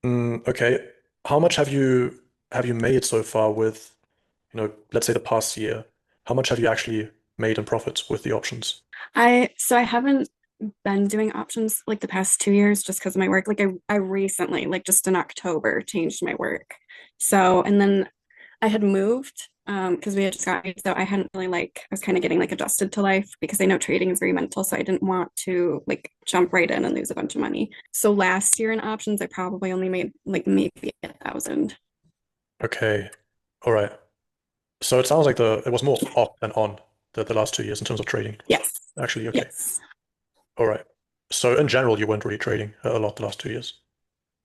Okay. How much have you made so far with, let's say the past year? How much have you actually made in profit with the options? I haven't been doing options like the past 2 years just because of my work. Like I recently, like just in October, changed my work. So and then I had moved because we had just got so I hadn't really like I was kind of getting like adjusted to life because I know trading is very mental. So I didn't want to like jump right in and lose a bunch of money. So last year in options, I probably only made like maybe 1,000. Okay. All right. So it sounds like it was more off than on the last 2 years in terms of trading. Yes. Actually, okay. Yes. All right. So in general, you weren't really trading a lot the last 2 years,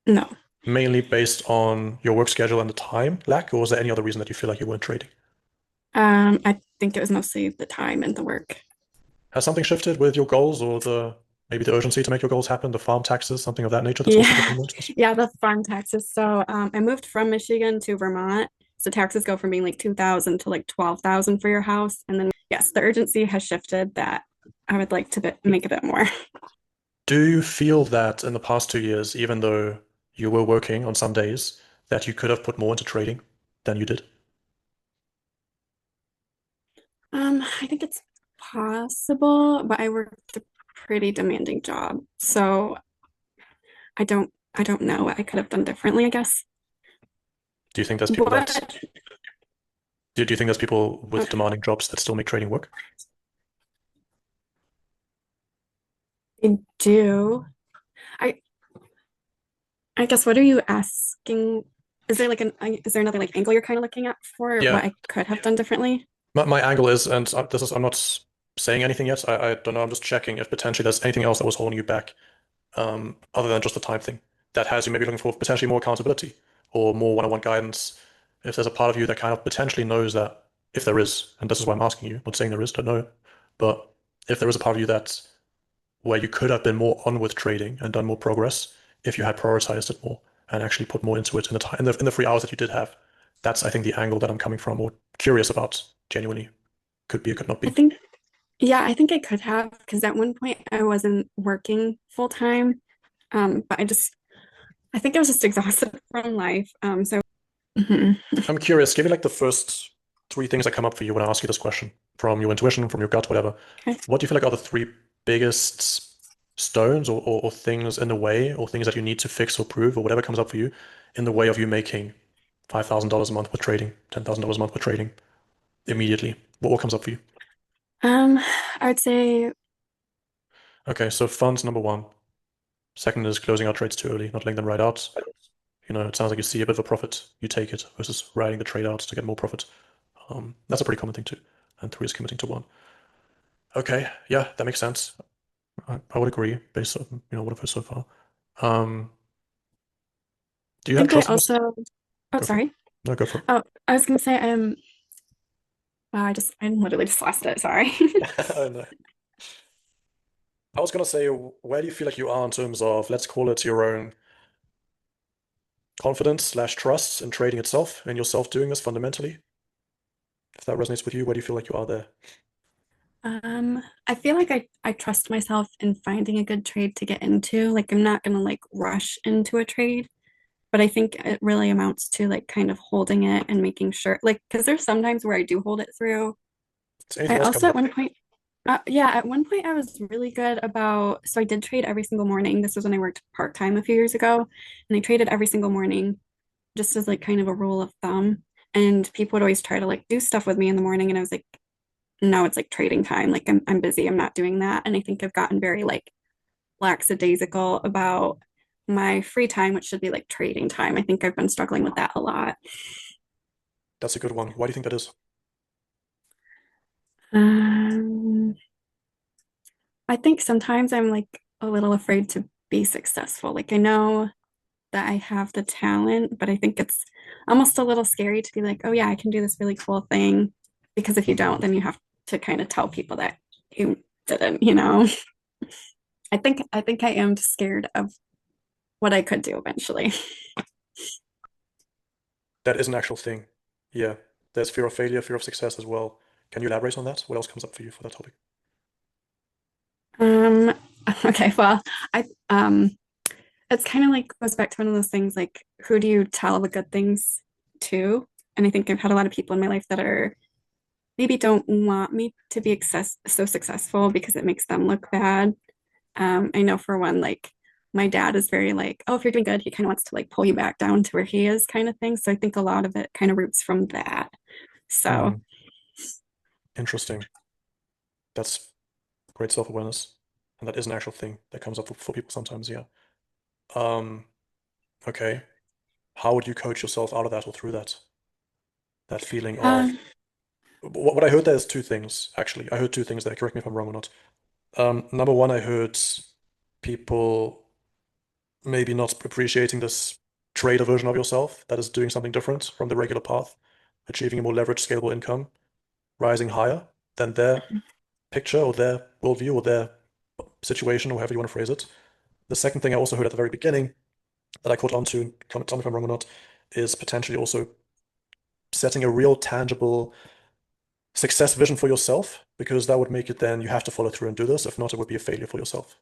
No. mainly based on your work schedule and the time lack, or was there any other reason that you feel like you weren't trading? I think it was mostly the time and the work. Has something shifted with your goals or the maybe the urgency to make your goals happen, the farm taxes, something of that nature that's also Yeah, becoming more expensive? yeah, the farm taxes. So I moved from Michigan to Vermont. So taxes go from being like 2,000 to like 12,000 for your house. And then yes, the urgency has shifted that I would like to make a bit more. Do you feel that in the past 2 years, even though you were working on some days, that you could have put more into trading than you did? I think it's possible, but I worked a pretty demanding job. So I don't know what I could have done differently, I guess. Do you think there's people that What do you think there's people with uh, demanding jobs that still make trading work? I do. I I guess what are you asking? Is there another like angle you're kind of looking at for Yeah, what I could have done differently? my angle is, and I'm not saying anything yet. I don't know. I'm just checking if potentially there's anything else that was holding you back, other than just the time thing, that has you maybe looking for potentially more accountability or more one-on-one guidance. If there's a part of you that kind of potentially knows that, if there is, and this is why I'm asking you, not saying there is, don't know, but if there is a part of you that's where you could have been more on with trading and done more progress if you had prioritized it more and actually put more into it in the time in the 3 hours that you did have. That's, I think, the angle that I'm coming from or curious about genuinely. Could be, it could not I be. think, yeah, I think I could have because at one point I wasn't working full time. But I think I was just exhausted from life. Mhm. I'm curious, give me like the first three things that come up for you when I ask you this question from your intuition, from your gut, whatever. Okay. What do you feel like are the three biggest stones or things in the way or things that you need to fix or prove or whatever comes up for you in the way of you making $5,000 a month with trading, $10,000 a month with trading immediately? What comes up for you? Um, I would say, Okay, so funds number one. Second is closing out trades too early, not letting them ride out. It sounds like you see a bit of a profit, you take it versus riding the trade out to get more profit. That's a pretty common thing too. And three is committing to one. Okay, yeah, that makes sense. I would agree based on what I've heard so far. Um, do you I have think I trust in this? also, oh, Go for it. sorry. No, go for Oh, I was gonna say, wow, I literally just lost it. Sorry. it. Oh, no. I was gonna say, where do you feel like you are in terms of, let's call it your own confidence slash trust in trading itself and yourself doing this fundamentally? If that resonates with you, where do you feel like you are there? I feel like I trust myself in finding a good trade to get into. Like I'm not gonna like rush into a trade, but I think it really amounts to like kind of holding it and making sure like because there's sometimes where I do hold it through. Is I anything else also coming at up for one you? point yeah, at one point I was really good about so I did trade every single morning. This was when I worked part-time a few years ago, and I traded every single morning just as like kind of a rule of thumb. And people would always try to like do stuff with me in the morning, and I was like, no, it's like trading time. Like I'm busy. I'm not doing that. And I think I've gotten very like lackadaisical about my free time, which should be like trading time. I think I've been struggling with that a lot. That's a good one. Why do you think that is? Um, I think sometimes I'm like a little afraid to be successful. Like I know that I have the talent, but I think it's almost a little scary to be like, oh yeah, I can do this really cool thing. Because if you don't, then you have to kind of tell people that you didn't. I think I am scared of what I could do eventually. That is an actual thing. Yeah. There's fear of failure, fear of success as well. Can you elaborate on that? What else comes up for you for that topic? Um, okay, well, I it's kind of like goes back to one of those things like who do you tell the good things to? And I think I've had a lot of people in my life that are maybe don't want me to be so successful because it makes them look bad. I know for one, like my dad is very like, oh, if you're doing good, he kind of wants to like pull you back down to where he is, kind of thing. So I think a lot of it kind of roots from that. So, Hmm. Interesting. That's great self-awareness. And that is an actual thing that comes up for people sometimes, yeah. Um, okay. How would you coach yourself out of that or through that? That feeling of um, what I heard there is two things, actually. I heard two things there. Correct me if I'm wrong or not. Number one, I heard people maybe not appreciating this trader version of yourself that is doing something different from the regular path, achieving a more leveraged, scalable income, rising higher than their picture or their worldview or their situation, or however you want to phrase it. The second thing I also heard at the very beginning that I caught on to, tell me if I'm wrong or not, is potentially also setting a real tangible success vision for yourself, because that would make it then you have to follow through and do this. If not, it would be a failure for yourself.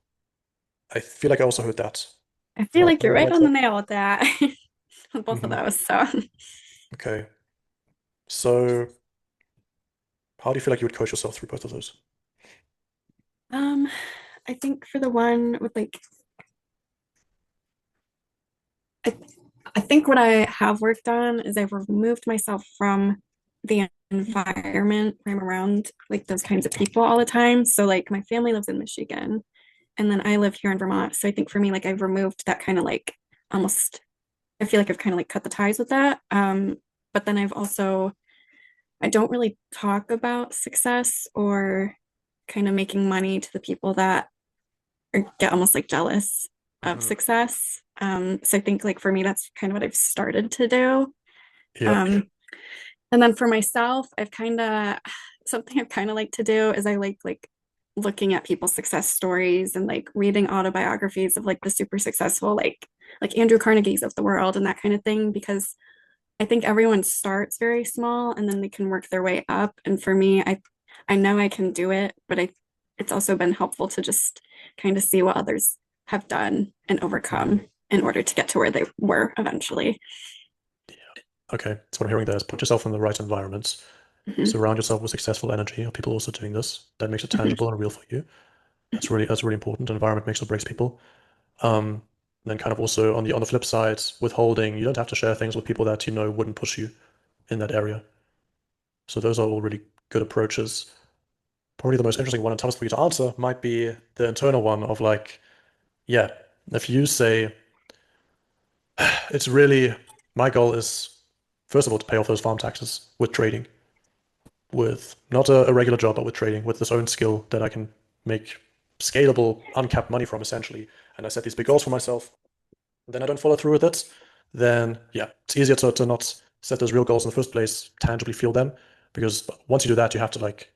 I feel like I also heard that. I feel like Am I you're on the right right on the track? nail with that, with both of Hmm. those. So, Okay. So how do you feel like you would coach yourself through both of those? um, I think for the one with like, I, I think what I have worked on is I've removed myself from the environment where I'm around like those kinds of people all the time. So like my family lives in Michigan and then I live here in Vermont. So I think for me, like I've removed that kind of like almost, I feel like I've kind of like cut the ties with that. But then I've also, I don't really talk about success or kind of making money to the people that get almost like jealous of Hmm. success. So I think like for me, that's kind of what I've started to do. Yeah. Um, and then for myself, I've kind of something I've kind of like to do is I like looking at people's success stories and like reading autobiographies of like the super successful like Andrew Carnegie's of the world and that kind of thing because I think everyone starts very small and then they can work their way up. And for me, I know I can do it, but I it's also been helpful to just kind of see what others have done and Mhm. overcome in order to get to where they were eventually. Okay. So what I'm hearing there is put yourself in the right environments. Mhm, Surround yourself with successful energy of people also doing this. That makes it mhm, tangible and real for you. mhm, That's really important. Environment makes or breaks people. Um, then kind of also on the flip side, withholding, you don't have to share things with people that you know wouldn't push you in that area. So those are all really good approaches. Probably the most interesting one and toughest for you to answer might be the internal one of like, yeah, if you say it's really my goal is first of all to pay off those farm taxes with trading, with not a regular job, but with trading, with this own skill that I can make scalable, uncapped money from essentially. And I set these big goals for myself, then I don't follow through with it, then yeah, it's easier to not set those real goals in the first place, tangibly feel them, because once you do that, you have to like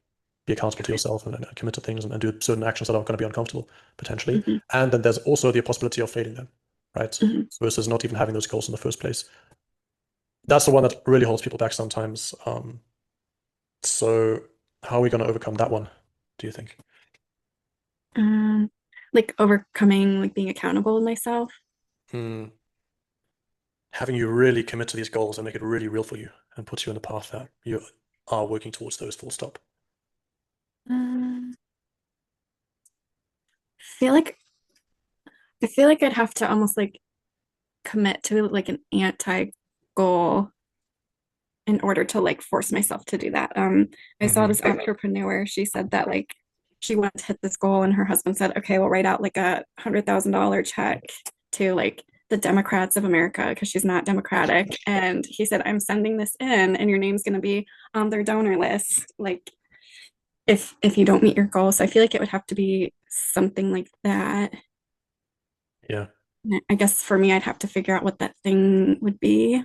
be accountable to yourself and commit to things and do certain actions that are going to be uncomfortable potentially. mhm, And then there's also the possibility of failing them, right? mhm. Versus not even having those goals in the first place. That's the one that really holds people back sometimes. So how are we going to overcome that one, do you think? Um, like overcoming like being accountable with myself. Hmm. Having you really commit to these goals and make it really real for you and put you in the path that you are working towards those full stop. Um, feel like I feel like I'd have to almost like commit to like an anti goal in order to like force myself to do that. I saw Hmm. this entrepreneur. She said that like she wanted to hit this goal, and her husband said, "Okay, we'll write out like $100,000 check to like the Democrats of America because she's not Democratic." And he said, "I'm sending this in, and your name's going to be on their donor list. Like if you don't meet your goals." So I feel like it would have to be something like that. Yeah. I guess for me, I'd have to figure out what that thing would be.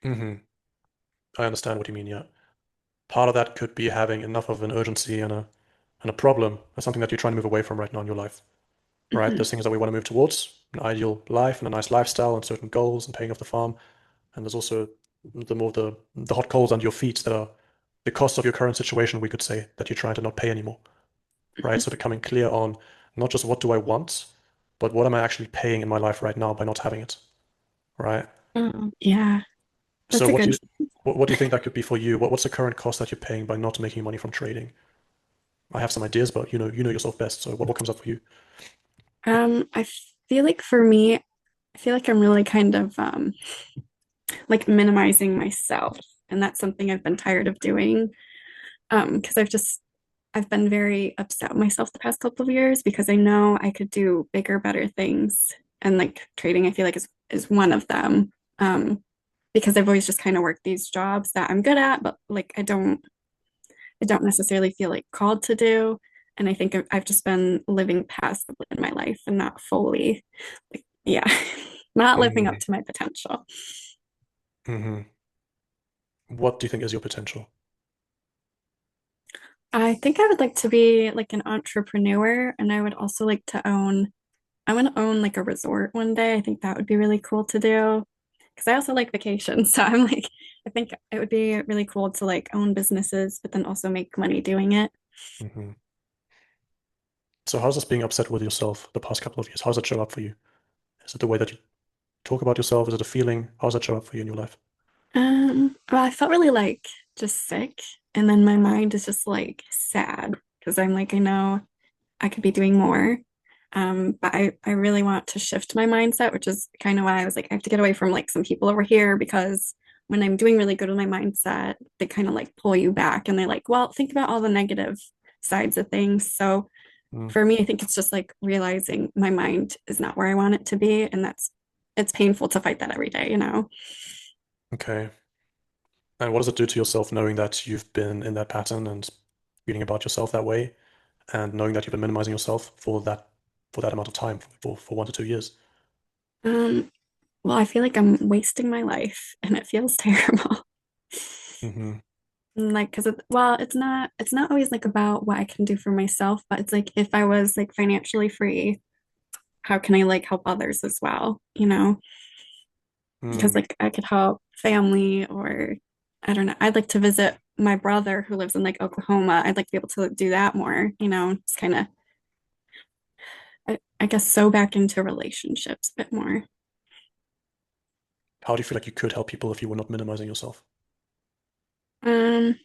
Hmm. I understand what you mean, yeah. Part of that could be having enough of an urgency and a problem as something that you're trying to move away from right now in your life, right? Mhm, There's things that we want to move towards, an ideal life and a nice lifestyle and certain goals and paying off the farm. And there's also the hot coals under your feet that are the cost of your current situation, we could say, that you're trying to not pay anymore, right? mhm, So becoming clear on not just what do I want, but what am I actually paying in my life right now by not having it, right? Oh, yeah, So that's a what do good. you what do you think that could be for you? What's the current cost that you're paying by not making money from trading? I have some ideas, but you know yourself best. So what comes up for you? I feel like for me, I feel like I'm really kind of like minimizing myself, and that's something I've been tired of doing. Because I've been very upset with myself the past couple of years because I know I could do bigger, better things. And like trading, I feel like is one of them. Because I've always just kind of worked these jobs that I'm good at, but like I don't necessarily feel like called to do. And I think I've just been living passively in my life and not fully, like, yeah, not living up Hmm. to my potential. Hmm. What do you think is your potential? I think I would like to be like an entrepreneur, and I would also like to I want to own like a resort one day. I think that would be really cool to do because I also like vacations. So I'm like, I think it would be really cool to like own businesses, but then also make money doing it. Hmm. So how's this being upset with yourself the past couple of years? How's that show up for you? Is it the way that you talk about yourself? Is it a feeling? How's that show up for you in your life? Well, I felt really like just sick, and then my mind is just like sad because I'm like, I know I could be doing more. But I really want to shift my mindset, which is kind of why I was like, I have to get away from like some people over here because when I'm doing really good with my mindset, they kind of like pull you back and they're like, well, think about all the negative sides of things. So Mm, for me, I think it's just like realizing my mind is not where I want it to be. And it's painful to fight that every day, you know? okay. And what does it do to yourself knowing that you've been in that pattern and feeling about yourself that way, and knowing that you've been minimizing yourself for that amount of time, for 1 to 2 years? Um, well, I feel like I'm wasting my life and it feels terrible. Hmm. Like, because well, it's not always like about what I can do for myself, but it's like if I was like financially free, how can I like help others as well, you know? Because Mm. like I could help family or I don't know. I'd like to visit my brother who lives in like Oklahoma. I'd like to be able to do that more, you know, it's kind of I guess so back into relationships a bit more. How do you feel like you could help people if you were not minimizing yourself? Um,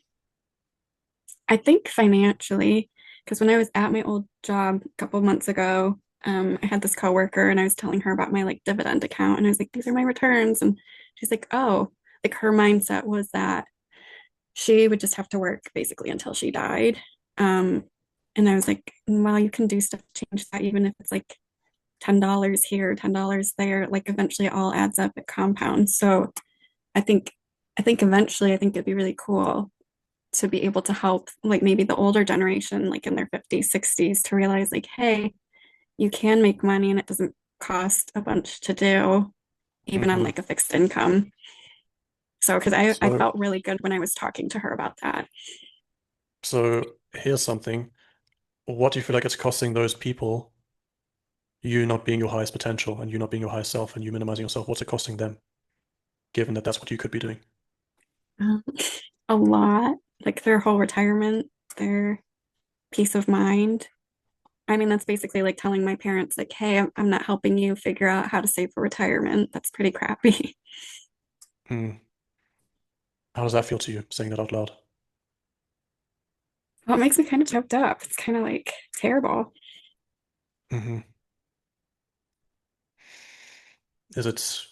I think financially, because when I was at my old job a couple of months ago, I had this coworker and I was telling her about my like dividend account and I was like, these are my returns. And she's like, oh, like her mindset was that she would just have to work basically until she died. Um, and I was like, well, you can do stuff to change that, even if it's like $10 here, $10 there, like eventually it all adds up, it compounds. So I think I think it'd be really cool to be able to help like maybe the older generation like in their 50s 60s to realize like hey you can make money and it doesn't cost a bunch to do even on Hmm. like a fixed income so because I So, felt really good when I was talking to her about that. so here's something. What do you feel like it's costing those people, you not being your highest potential and you not being your highest self and you minimizing yourself? What's it costing them, given that that's what you could be doing? um, a lot like their whole retirement their peace of mind. I mean that's basically like telling my parents like hey I'm not helping you figure out how to save for retirement. That's pretty crappy. Hmm. How does that feel to you, saying that out loud? Well, it makes me kind of choked up. It's kind of like terrible. Hmm. Is it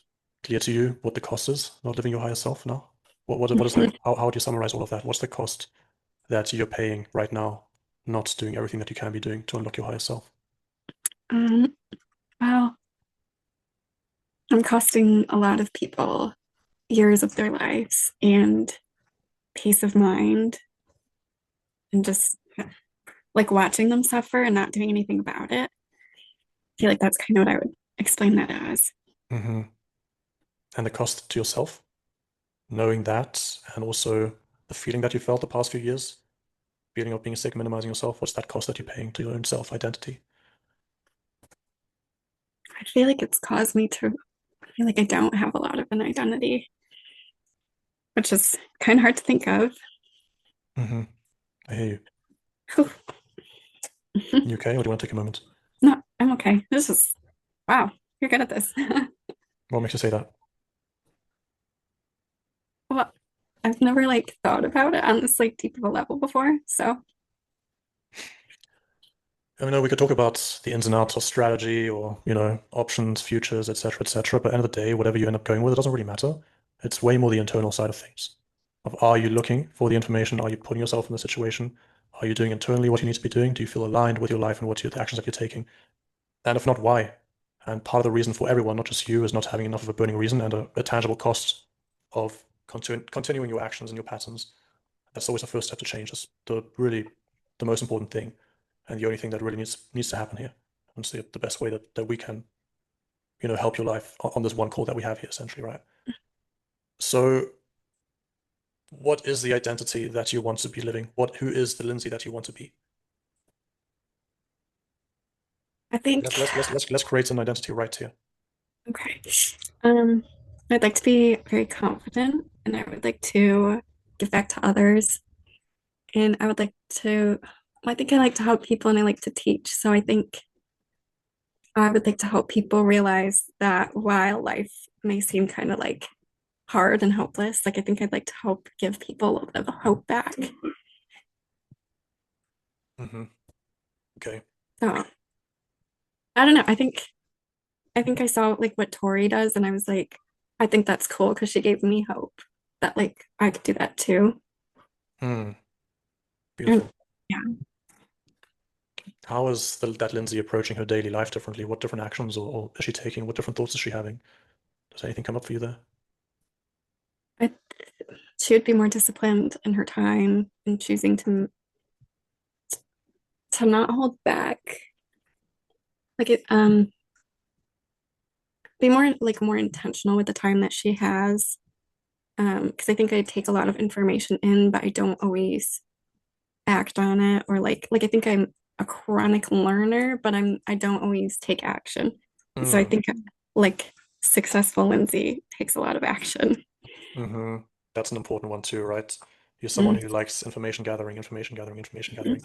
clear to you what the cost is not living your higher self now? What is like, how would you summarize all of that? What's the cost that you're paying right now, not doing everything that you can be doing to unlock your higher self? Um, well, I'm costing a lot of people years of their lives and peace of mind and just like watching them suffer and not doing anything about it. I feel like that's kind of what I would explain that as. Hmm. And the cost to yourself, knowing that, and also the feeling that you felt the past few years, feeling of being sick, minimizing yourself, what's that cost that you're paying to your own self identity? I feel like it's caused me to feel like I don't have a lot of an identity, which is kind of hard to think of. Hmm. I hear you. Whew. You okay, or do you want to take a moment? No, I'm okay. This is Wow, you're good at this. What makes you say that? Well, I've never like thought about it on this like deep of a level before. So I mean, we could talk about the ins and outs of strategy or, options, futures, etc., etc. But at the end of the day, whatever you end up going with, it doesn't really matter. It's way more the internal side of things. Of are you looking for the information? Are you putting yourself in the situation? Are you doing internally what you need to be doing? Do you feel aligned with your life and the actions that you're taking? And if not, why? And part of the reason for everyone, not just you, is not having enough of a burning reason and a tangible cost of continuing your actions and your patterns. That's always the first step to change. That's the most important thing, and the only thing that really needs to happen here. And it's the best way that we can, help your life on this one call that we have here, essentially, right? So, what is the identity that you want to be living? Who is the Lindsay that you want to be? I think Let's create an identity right here. okay. Um, I'd like to be very confident and I would like to give back to others. And I would like to, I think I like to help people and I like to teach. So I think I would like to help people realize that while life may seem kind of like hard and hopeless, like I think I'd like to help give people a little bit of hope back. Mm-hmm. Okay. So I don't know. I think I saw like what Tori does and I was like, I think that's cool because she gave me hope that like I could do that too. Hmm. And Beautiful. yeah. How is that Lindsay approaching her daily life differently? What different actions or is she taking? What different thoughts is she having? Does anything come up for you there? I, she would be more disciplined in her time and choosing to not hold back. Like it be more intentional with the time that she has. Because I think I take a lot of information in, but I don't always act on it or like I think I'm a chronic learner, but I don't always take action. So I Mm. think like successful Lindsay takes a lot of action. Mm-hmm. That's an important one too, right? You're someone Mhm. who likes information gathering, information gathering, information gathering,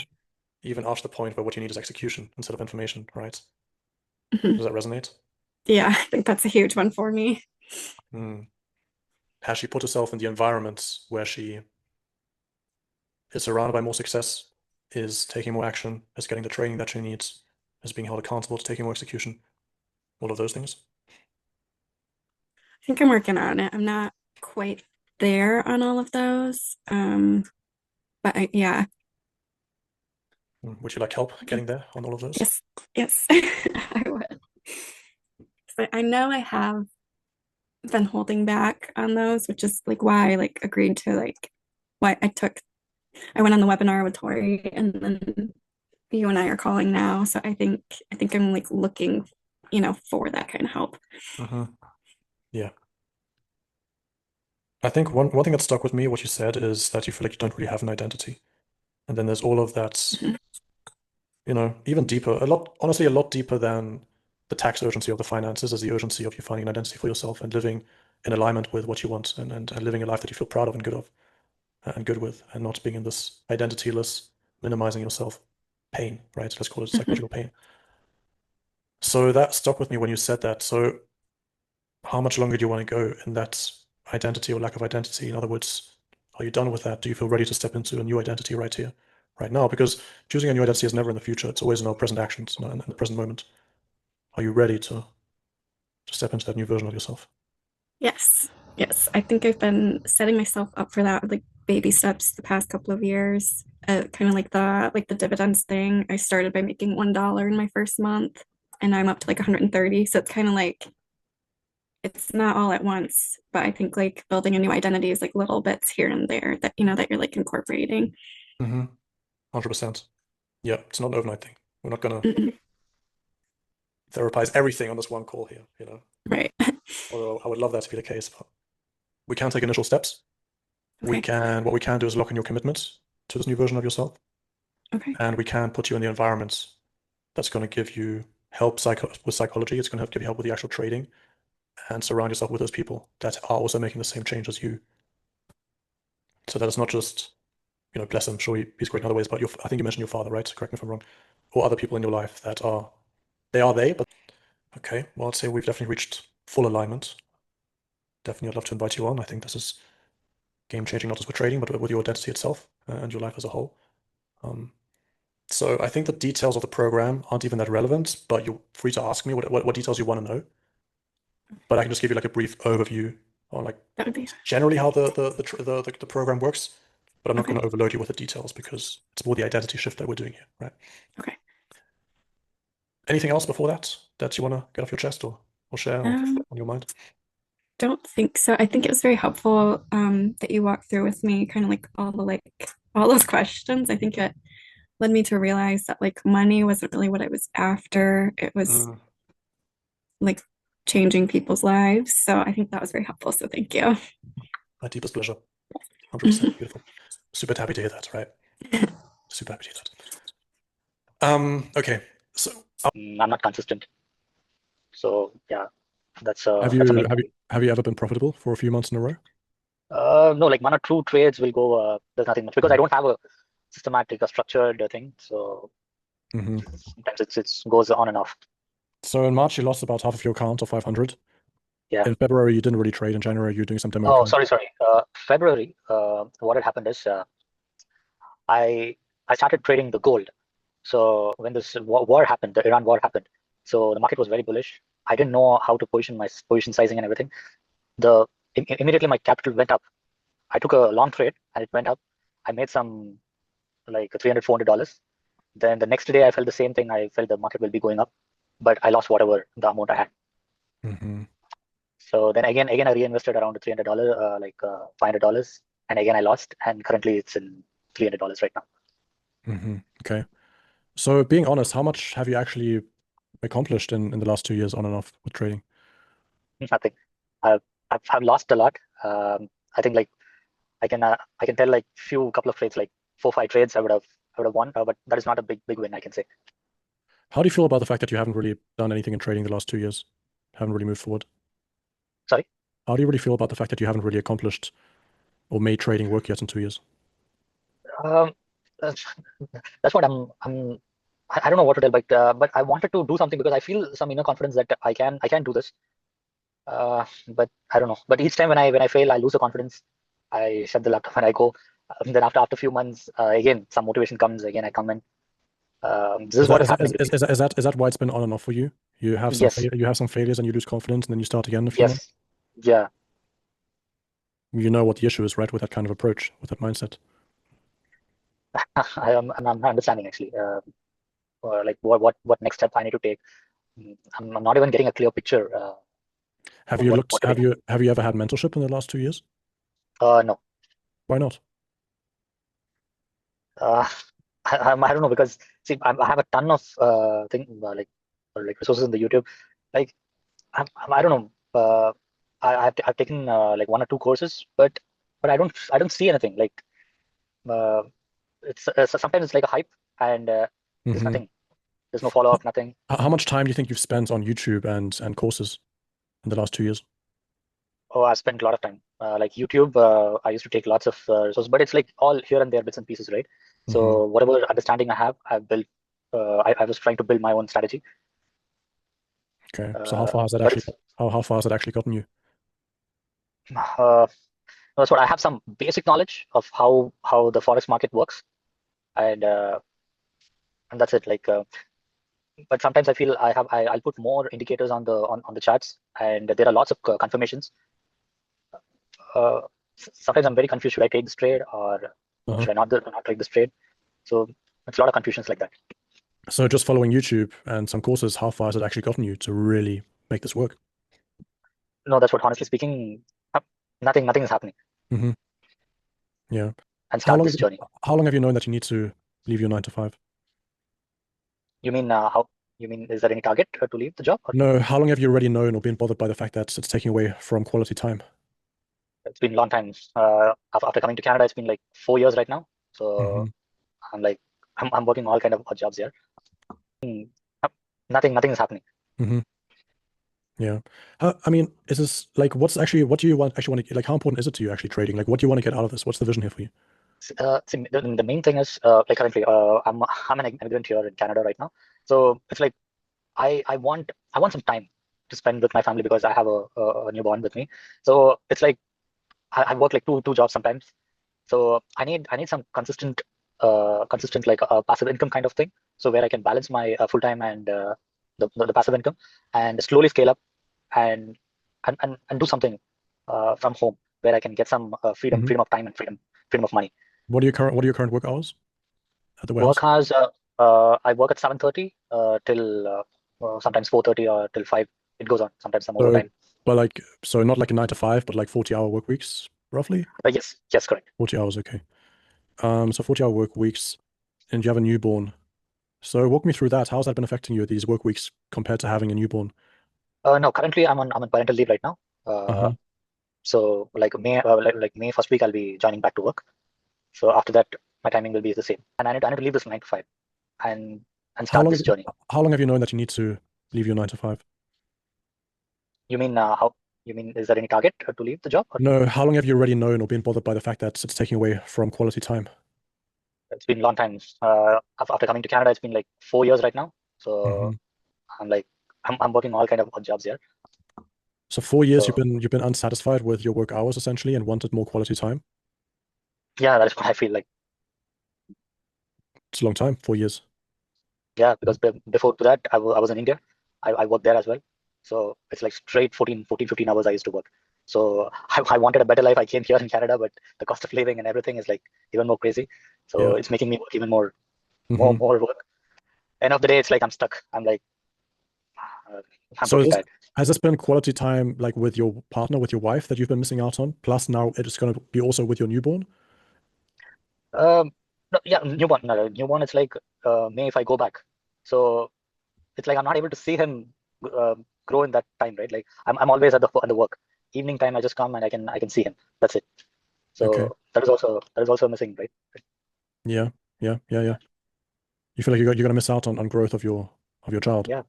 even after the point where what you need is execution instead of information, right? Mhm. Does that resonate? Yeah, I think that's a huge one for me. Mm. Has she put herself in the environments where she is surrounded by more success, is taking more action, is getting the training that she needs, is being held accountable to taking more execution? All of those things. I think I'm working on it. I'm not quite there on all of those. But yeah, Would you like help getting there on all of those? yes, yes, I would. But I know I have been holding back on those, which is like why I like agreed to like why I went on the webinar with Tori and then you and I are calling now. So I think I'm like looking, for that kind of help. Mm-hmm. Yeah. I think one thing that stuck with me, what you said, is that you feel like you don't really have an identity. And then there's all of that, Mhm. even deeper, honestly, a lot deeper than the tax urgency of the finances is the urgency of you finding an identity for yourself and living in alignment with what you want and living a life that you feel proud of and good with, and not being in this identityless, minimizing yourself pain, right? Let's call it Mhm. psychological pain. So that stuck with me when you said that. So how much longer do you want to go in that identity or lack of identity? In other words, are you done with that? Do you feel ready to step into a new identity right here, right now? Because choosing a new identity is never in the future. It's always in our present actions, in the present moment. Are you ready to step into that new version of yourself? Yes. Yes. I think I've been setting myself up for that with like baby steps the past couple of years. Kind of like the dividends thing. I started by making $1 in my first month and I'm up to like 130. So it's kind of like it's not all at once, but I think like building a new identity is like little bits here and there that that you're like incorporating. Mm-hmm. 100%. Yeah, it's not an overnight thing. We're not gonna Mhm. therapize everything on this one call here. Right. Although I would love that to be the case, but we can take initial steps. Okay. What we can do is lock in your commitment to this new version of yourself, Okay. and we can put you in the environments that's going to give you help with psychology. It's going to give you help with the actual trading, and surround yourself with those people that are also making the same change as you. So that it's not just, bless him, sure he's great in other ways, but I think you mentioned your father, right? Correct me if I'm wrong, or other people in your life that are they, but Okay, well, I'd say we've definitely reached full alignment. Definitely, I'd love to invite you on. I think this is game-changing, not just with trading, but with your identity itself and your life as a whole. Um, so I think the details of the program aren't even that relevant, but you're free to ask me what details you want to know. But I can just give you like a brief overview on like That would be generally how the program works. But I'm not okay. going to overload you with the details because it's more the identity shift that we're doing here, right? Okay. Anything else before that you want to get off your chest or share or Um, on your mind? don't think so. I think it was very helpful that you walked through with me kind of like all those questions. I think it led me to realize that like money wasn't really what I was after. It was Mm, like changing people's lives. So I think that was very helpful. So thank you. my deepest pleasure. 100%. Beautiful. Super happy to hear that, right? Super happy to hear that. Okay. So I'm not consistent. So yeah, that's have that's a you main have you thing. have you ever been profitable for a few months in a row? No, like one or two trades will go. There's nothing much because I don't have a systematic, a structured thing. So Hmm. sometimes it's goes on and off. So in March you lost about half of your account or 500. Yeah. In February you didn't really trade. In January you're doing some demo Oh, accounts. sorry. February. What had happened is I I started trading the gold. So when this war happened, the Iran war happened, so the market was very bullish. I didn't know how to position my position sizing and everything. The immediately my capital went up. I took a long trade and it went up. I made some like $300, $400. Then the next day I felt the same thing. I felt the market will be going up, but I lost whatever the amount I had. Hmm. So then again I reinvested around $300, $500, and again I lost. And currently it's in $300 right now. Hmm. Okay. So being honest, how much have you actually accomplished in the last 2 years on and off with trading? Nothing. I've, I've lost a lot. I think like I can tell like couple of trades, like 4 5 trades I would have won, but that is not a big win, I can say. How do you feel about the fact that you haven't really done anything in trading the last 2 years? Haven't really moved forward? Sorry. How do you really feel about the fact that you haven't really accomplished or made trading work yet in 2 years? Um, that's, that's what I don't know what to tell, but I wanted to do something because I feel some inner confidence that I can do this. But I don't know. But each time when I fail, I lose the confidence. I shut the laptop and I go. Then after a few months, again some motivation comes. Again I come in. This is what is happening with me. Is that why it's been on and off for you? Yes. You have some failures and you lose confidence and then you start again in a few months. Yes. Yeah. You know what the issue is, right? With that kind of approach, with that mindset. I'm not understanding actually. Or like what next step I need to take. I'm not even getting a clear picture. What to take. Have you ever had mentorship in the last 2 years? No. Why not? Uh, I don't know because see I have a ton of like resources in the YouTube. Like I don't know. I've taken like 1 or 2 courses, but I don't see anything. Like uh, it's sometimes it's like a hype and there's Hmm. nothing. There's no follow up. Nothing. How much time do you think you've spent on YouTube and courses in the last 2 years? Oh, I spent a lot of time. Like YouTube, I used to take lots of resources, but it's like all here and there, bits and pieces, right? Hmm. So whatever understanding I have, I've built. I was trying to build my own strategy. Okay. So Uh, but it's how far has that actually gotten you? uh, that's what I have some basic knowledge of how the forex market works, and that's it. Like, but sometimes I feel I'll put more indicators on the charts, and there are lots of confirmations. Uh, Sometimes I'm very confused. Should I take this trade or Uh-huh. should I not take this trade? So it's a lot of confusions like that. So just following YouTube and some courses, how far has it actually gotten you to really make this work? No, that's what honestly speaking, uh, nothing is happening Hmm. Yeah. and start this journey. How long have you known that you need to leave your 9 to 5? You mean how? You mean is there any target to leave the job? Or No, how long have you already known or been bothered by the fact that it's taking away from quality time? it's been a long time. After coming to Canada, it's been like 4 years right now. So Hmm. I'm like I'm working all kind of odd jobs here. Uh, nothing is happening. Hmm. Yeah. I mean, is this like what do you actually want to like how important is it to you actually trading? Like what do you want to get out of this? What's the vision here for you? See, the main thing is like currently I'm an immigrant here in Canada right now. So it's like I want some time to spend with my family because I have a newborn with me. So it's like I work like two jobs sometimes. So I need some consistent like a passive income kind of thing. So where I can balance my full time and the passive income and slowly scale up and do something from home where I can get some Mhm. freedom of time and freedom of money. What are your current work hours at the warehouse? Work hours, I work at 7:30 till sometimes 4:30 or till 5. It goes on, sometimes some So, overtime. but like, so not like a 9 to 5, but like 40-hour work weeks, roughly? Yes, correct. 40 hours, okay. So 40-hour work weeks, and you have a newborn. So walk me through that. How's that been affecting you, these work weeks, compared to having a newborn? No, currently I'm on parental leave right now. Uh-huh. So like May first week I'll be joining back to work. So after that my timing will be the same, and I need to leave this 9 to 5 and How start long this journey. how long have you known that you need to leave your 9 to 5? You mean how? You mean is there any target to leave the job? Or No, how long have you already known or been bothered by the fact that it's taking away from quality time? it's been a long time. After coming to Canada, it's been like 4 years right now. So Mhm. I'm like I'm working all kind of odd jobs here. So 4 years So you've been unsatisfied with your work hours essentially and wanted more quality time. yeah, that is what I feel like. It's a long time, 4 years. Yeah, because before to that, I was in India. I worked there as well. So it's like straight 15 hours I used to work. So I wanted a better life. I came here in Canada, but the cost of living and everything is like even more crazy. So Yeah. it's making me work even more Hmm. work. End of the day, it's like I'm stuck. I'm like I'm So totally tired. has this been quality time like with your partner, with your wife that you've been missing out on? Plus now it is going to be also with your newborn? Um, no, yeah, newborn. No, newborn. It's like May if I go back. So it's like I'm not able to see him grow in that time, right? Like I'm always at the work. Evening time, I just come and I can see him. That's it. Okay. So that is also missing, right? Yeah. Yeah. Yeah. Yeah. You feel like you're gonna miss out on growth of your child. Yeah.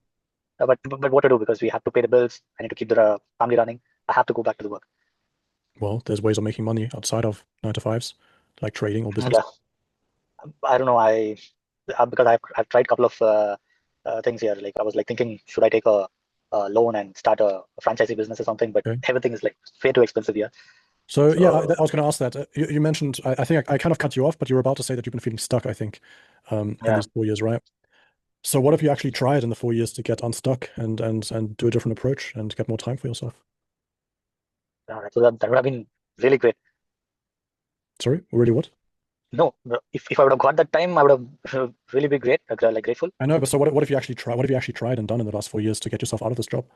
But what to do because we have to pay the bills. I need to keep the family running. I have to go back to the work. Well, there's ways of making money outside of 9 to 5s, like trading or business. Yeah. I don't know. Because I've tried a couple of things here. Like I was like thinking, should I take a loan and start a franchisee business or something? But Okay. everything is like way too expensive here. So yeah, So I was going to ask that. You mentioned, I think I kind of cut you off, but you were about to say that you've been feeling stuck, I think, in yeah. these 4 years, right? So what have you actually tried in the 4 years to get unstuck and do a different approach and get more time for yourself? So that would have been really great. Sorry, really what? No, if I would have got that time, I would have really be great, like grateful. I know, but so what have you actually tried? What have you actually tried and done in the last 4 years to get yourself out of this job?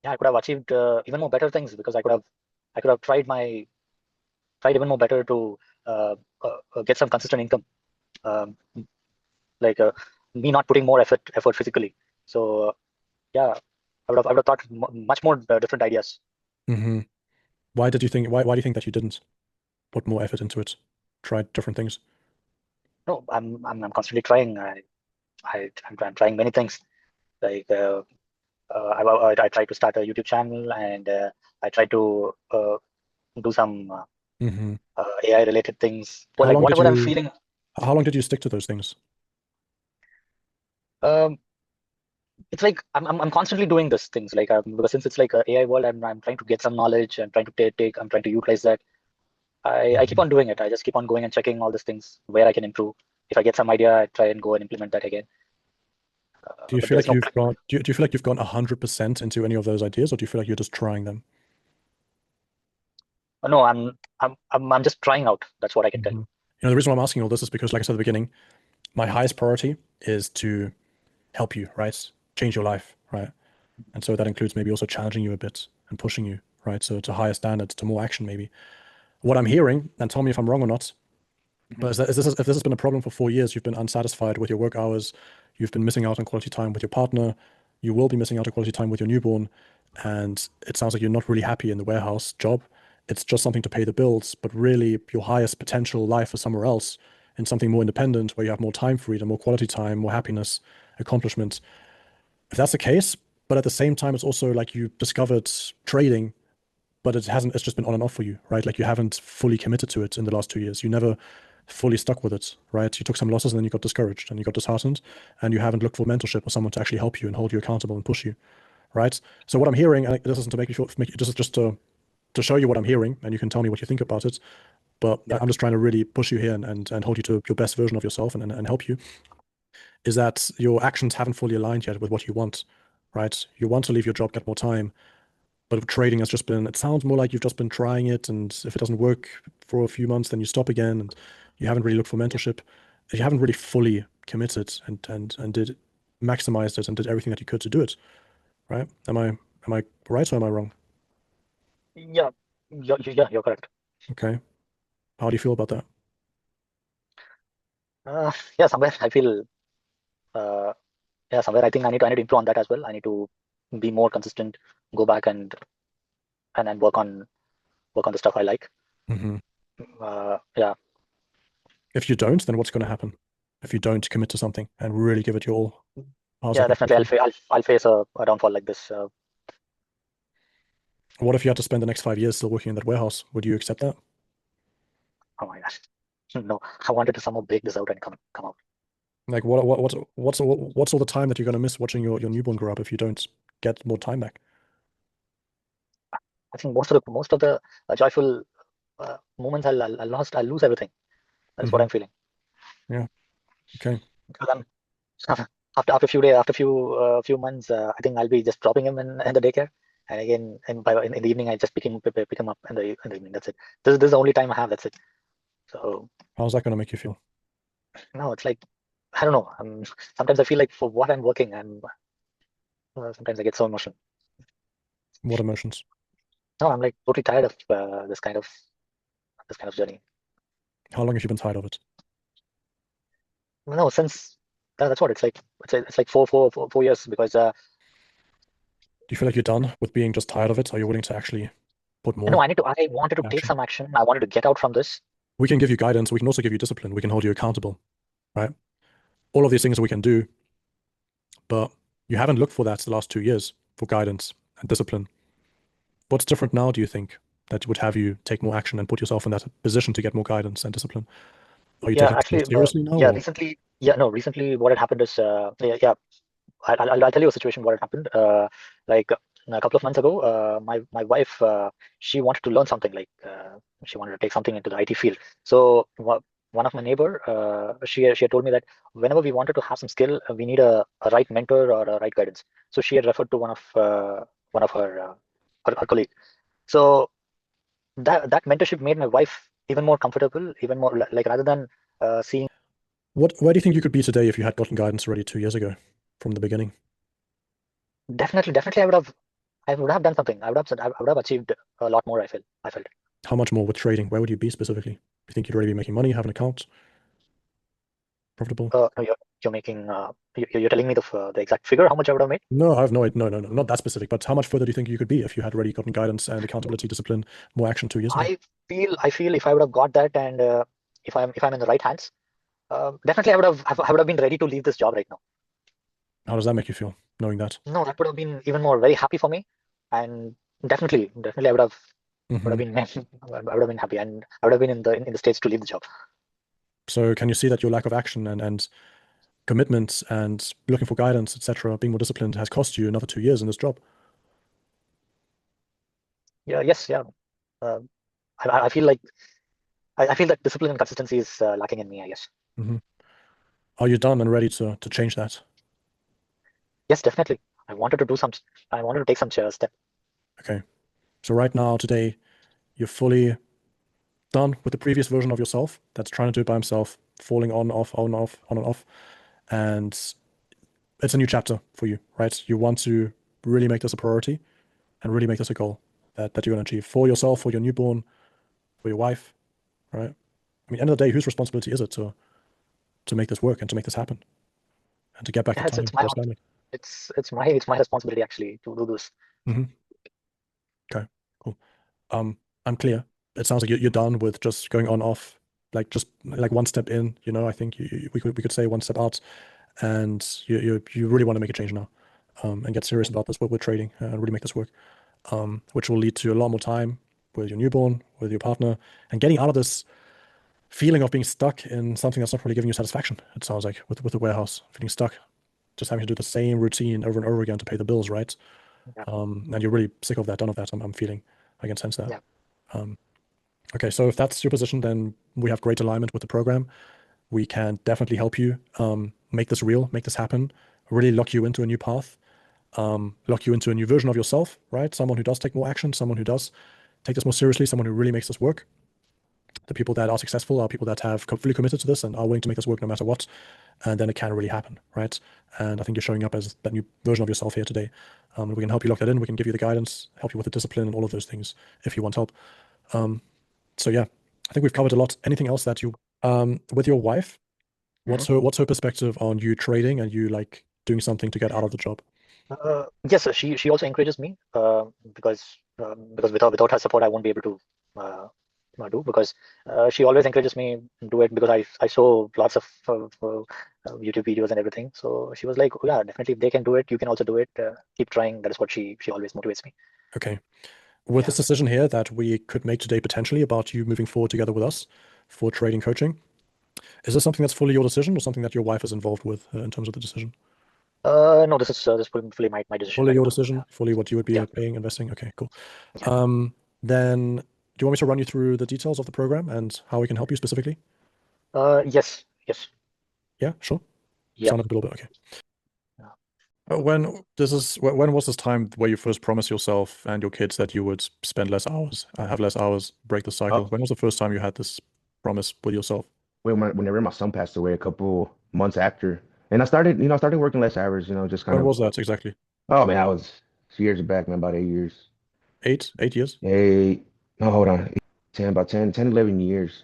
Yeah, I could have achieved even more better things because I could have tried even more better to get some consistent income. Um, like me not putting more effort physically. So yeah, I would have thought much more different ideas. Hmm. Why did you think? Why do you think that you didn't put more effort into it? Tried different things. No, I'm constantly trying. I'm trying many things. Like I tried to start a YouTube channel and I tried to do some Hmm. AI related things. Well, How like long did whatever I'm you feeling. how long did you stick to those things? Um, it's like I'm constantly doing these things. Like because since it's like a AI world, I'm trying to get some knowledge. I'm trying to I'm trying to utilize that. I keep Mhm. on doing it. I just keep on going and checking all these things where I can improve. If I get some idea, I try and go and implement that again. Do you But feel there's like no. you've gone, do you feel like you've gone 100% into any of those ideas, or do you feel like you're just trying them? No, I'm just trying out. That's what I can tell. Mhm. The reason why I'm asking all this is because, like I said at the beginning, my highest priority is to help you, right? Change your life, right? And so that includes maybe also challenging you a bit and pushing you, right? So to higher standards, to more action, maybe. What I'm hearing, and tell me if I'm wrong or not, but Mhm. is that, if this has been a problem for 4 years, you've been unsatisfied with your work hours, you've been missing out on quality time with your partner, you will be missing out on quality time with your newborn, and it sounds like you're not really happy in the warehouse job. It's just something to pay the bills, but really your highest potential life is somewhere else, in something more independent, where you have more time freedom, more quality time, more happiness, accomplishment. If that's the case, but at the same time, it's also like you discovered trading, but it's just been on and off for you, right? Like you haven't fully committed to it in the last 2 years. You never fully stuck with it, right? You took some losses and then you got discouraged and you got disheartened, and you haven't looked for mentorship or someone to actually help you and hold you accountable and push you, right? So what I'm hearing, and this isn't to make you feel, this is just to show you what I'm hearing, and you can tell me what you think about it. But Yeah. I'm just trying to really push you here and hold you to your best version of yourself and help you. Is that your actions haven't fully aligned yet with what you want, right? You want to leave your job, get more time, but trading has just been, it sounds more like you've just been trying it, and if it doesn't work for a few months, then you stop again, and you haven't really looked for mentorship. You haven't really fully committed and did maximized it and did everything that you could to do it, right? Am I right or am I wrong? Yeah, you're correct. Okay. How do you feel about that? Yeah, somewhere I feel, yeah, somewhere I think I need to improve on that as well. I need to be more consistent, go back and then work on the stuff I like. Hmm. Yeah, If you don't, then what's going to happen? If you don't commit to something and really give it your all, how's yeah, that gonna definitely. feel? I'll face a downfall like this. What if you had to spend the next 5 years still working in that warehouse? Would you accept that? Oh my gosh, no, I wanted to somehow break this out and come out. Like what's all the time that you're gonna miss watching your newborn grow up if you don't get more time back? I think most of the joyful moments I'll lose everything. That's what Hmm. I'm feeling. Yeah. Okay. Because I'm after a few days, after few months, I think I'll be just dropping him in the daycare, and again in the evening I just pick him up in the evening. That's it. This is the only time I have. That's it. So How's that gonna make you feel? no, it's like I don't know. Sometimes I feel like for what I'm working, and sometimes I get so emotional. What emotions? No, I'm like totally tired of this kind of journey. How long have you been tired of it? No, since that's what it's like. It's like 4 years because Do you feel like you're done with being just tired of it? Are you willing to actually put no, more I wanted to take action? some action. I wanted to get out from this. We can give you guidance. We can also give you discipline. We can hold you accountable, right? All of these things we can do, but you haven't looked for that the last 2 years for guidance and discipline. What's different now, do you think, that would have you take more action and put yourself in that position to get more guidance and discipline? Are you Yeah, taking this more actually, seriously now, yeah, or recently, yeah, no, recently what had happened is, yeah, I'll tell you a situation what had happened. Like a couple of months ago, my wife, she wanted to learn something, like she wanted to take something into the IT field. So one of my neighbor, she had told me that whenever we wanted to have some skill, we need a right mentor or a right guidance. So she had referred to one of her colleague. So that mentorship made my wife even more comfortable, even more like rather than seeing. where do you think you could be today if you had gotten guidance already 2 years ago from the beginning? Definitely, I would have done something. I would have achieved a lot more. I felt. How much more with trading? Where would you be specifically? Do you think you'd already be making money, have an account, profitable? No, you're making. You're telling me the exact figure how much I would have made. No, I have no idea. No, not that specific. But how much further do you think you could be if you had already gotten guidance and accountability, discipline, more action 2 years ago? I feel if I would have got that and if I'm in the right hands, definitely I would have been ready to leave this job right now. How does that make you feel, knowing that? No, that would have been even more very happy for me, and definitely I would have Hmm. been I would have been happy, and I would have been in the states to leave the job. So can you see that your lack of action and commitment and looking for guidance, etc., being more disciplined has cost you another 2 years in this job? Yeah, yes, yeah. Uh, I feel like I feel that discipline and consistency is lacking in me, I guess. Hmm. Are you done and ready to change that? Yes, definitely. I wanted to take some step. Okay. So right now, today, you're fully done with the previous version of yourself that's trying to do it by himself, falling on, off, on, off, on and off. And it's a new chapter for you, right? You want to really make this a priority and really make this a goal that you're going to achieve for yourself, for your newborn, for your wife, right? I mean, end of the day, whose responsibility is it to make this work and to make this happen and to get back the Yeah, time it's for my your family? it's my responsibility actually to do this. Hmm. Okay, cool. I'm clear. It sounds like you're done with just going on off, like just like one step in. I think we could say one step out, and you really want to make a change now, and get serious about this with trading and really make this work, which will lead to a lot more time with your newborn, with your partner, and getting out of this feeling of being stuck in something that's not really giving you satisfaction. It sounds like with the warehouse, feeling stuck, just having to do the same routine over and over again to pay the bills, right? Yeah. And you're really sick of that, done of that. I'm feeling. I can sense that. Yeah. Okay, so if that's your position, then we have great alignment with the program. We can definitely help you make this real, make this happen, really lock you into a new path, lock you into a new version of yourself, right? Someone who does take more action, someone who does take this more seriously, someone who really makes this work. The people that are successful are people that have fully committed to this and are willing to make this work no matter what. And then it can really happen, right? And I think you're showing up as that new version of yourself here today. We can help you lock that in. We can give you the guidance, help you with the discipline and all of those things if you want help. So yeah, I think we've covered a lot. Anything else that you, with your wife, what's her perspective on you trading and you like doing something to get out of the job? Yes, she also encourages me because without her support I won't be able to do, because she always encourages me to do it, because I saw lots of YouTube videos and everything. So she was like, oh, yeah, definitely if they can do it, you can also do it. Keep trying. That is what she always motivates me. Okay. With this decision here that we could make today potentially about you moving forward together with us for trading coaching, is this something that's fully your decision or something that your wife is involved with in terms of the decision? No, this is fully my decision Fully right your now. decision, fully what you would be Yeah. paying, investing. Okay, cool. Yeah. Then do you want me to run you through the details of the program and how we can help you specifically? Yes. Yeah, sure. Yeah. Sound like a little bit okay. Yeah. When was this time where you first promised yourself and your kids that you would spend less hours, have less hours, break the cycle? When was the first time you had this promise with yourself? Whenever my son passed away a couple months after, and I started working less hours, just kind When of. was that exactly? Oh man, I was years back, man, about 8 years. 8 years? No, hold on, 11 years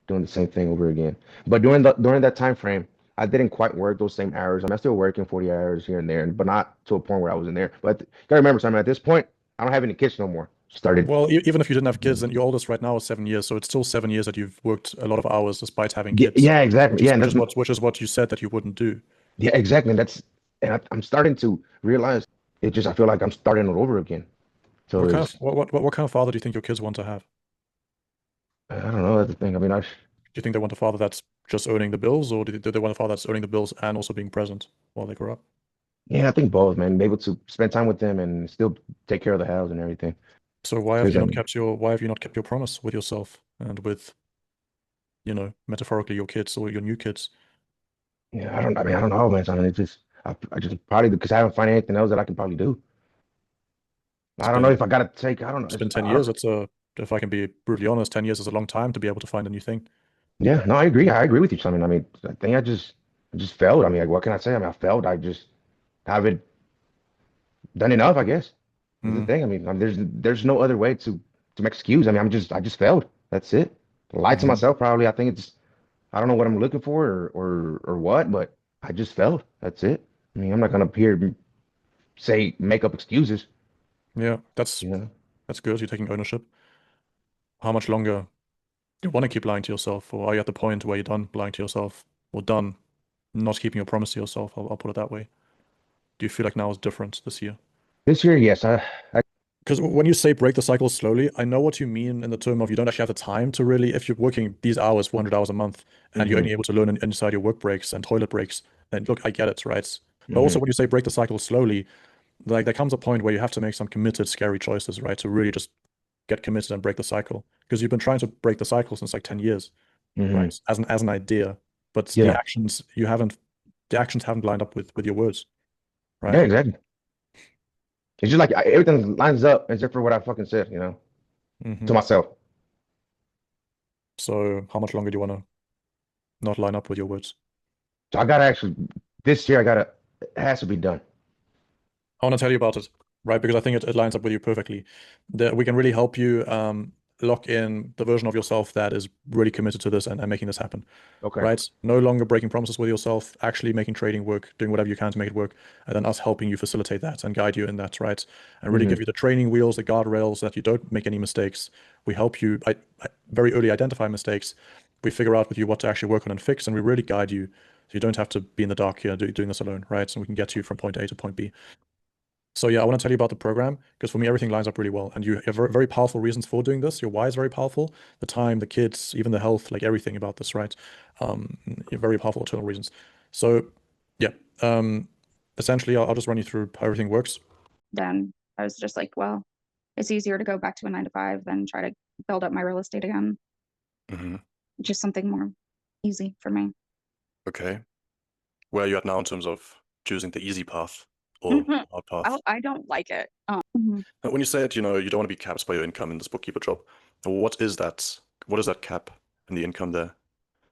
doing the same thing over again. But during that time frame, I didn't quite work those same hours. I mean, I'm still working 40 hours here and there, but not to a point where I was in there. But you gotta remember, Simon, at this point, I don't have any kids no more. Started. Well, even if you didn't have kids, and your oldest right now is 7 years, so it's still 7 years that you've worked a lot of hours despite having Yeah, kids. yeah, exactly. Yeah, and Which is what you said that you wouldn't do. yeah, exactly. I'm starting to realize I feel like I'm starting all over again. So What kind of father do you think your kids want to have? I don't know. That's the thing. I mean, Do you think they want a father that's just earning the bills, or do they want a father that's earning the bills and also being present while they grow up? yeah, I think both, man. Be able to spend time with them and still take care of the house and everything. So why have you not 'Cause, kept your promise with yourself and with, metaphorically your kids or your new kids? yeah, I mean, I don't know, man. Son. I just probably because I haven't found anything else that I can probably do. I don't know if I gotta take. I don't know. It's been 10 years. If I can be brutally honest, 10 years is a long time to be able to find a new thing. Yeah, no, I agree. I agree with you, Simon. I mean, I think I just failed. I mean, like, what can I say? I mean, I failed. I just haven't done enough, I guess. Is the thing. I mean, there's no other way to make excuse. I mean, I just failed. That's it. Lie to myself, probably. I think I don't know what I'm looking for or what, but I just failed. That's it. I mean, I'm not gonna here make up excuses. Yeah, that's good. You're taking ownership. How much longer do you want to keep lying to yourself, or are you at the point where you're done lying to yourself, or done not keeping your promise to yourself? I'll put it that way. Do you feel like now is different this year? This year, yes. Because when you say break the cycle slowly, I know what you mean in the term of you don't actually have the time to really, if you're working these hours, 400 hours a month, and you're only able to learn inside your work breaks and toilet breaks, then look, I get it, right? But also when you say break the cycle slowly, like there comes a point where you have to make some committed, scary choices, right? To really just get committed and break the cycle. Because you've been trying to break the cycle since like 10 years, right? As an idea. But the actions haven't lined up with your words, right? Yeah, exactly. It's just like everything lines up except for what I fucking said, to myself. So how much longer do you want to not line up with your words? So this year, it has to be done. I want to tell you about it, right? Because I think it lines up with you perfectly. We can really help you lock in the version of yourself that is really committed to this and making this happen. Okay. Right? No longer breaking promises with yourself, actually making trading work, doing whatever you can to make it work, and then us helping you facilitate that and guide you in that, right? And really give you the training wheels, the guardrails that you don't make any mistakes. We help you very early identify mistakes. We figure out with you what to actually work on and fix, and we really guide you so you don't have to be in the dark here doing this alone, right? So we can get you from point A to point B. So yeah, I want to tell you about the program because for me everything lines up really well, and you have very, very powerful reasons for doing this. Your why is very powerful, the time, the kids, even the health, like everything about this, right? Very powerful internal reasons. So yeah, essentially I'll just run you through how everything works. Then I was just like, well, it's easier to go back to a 9 to 5 than try to build up my real estate again. Mm-hmm. Just something more easy for me. Okay. Where are you at now in terms of choosing the easy path or Mhm. hard path? I don't like it. Now, when you said, you know, you don't want to be capped by your income in this bookkeeper job, what is that? What is that cap in the income there?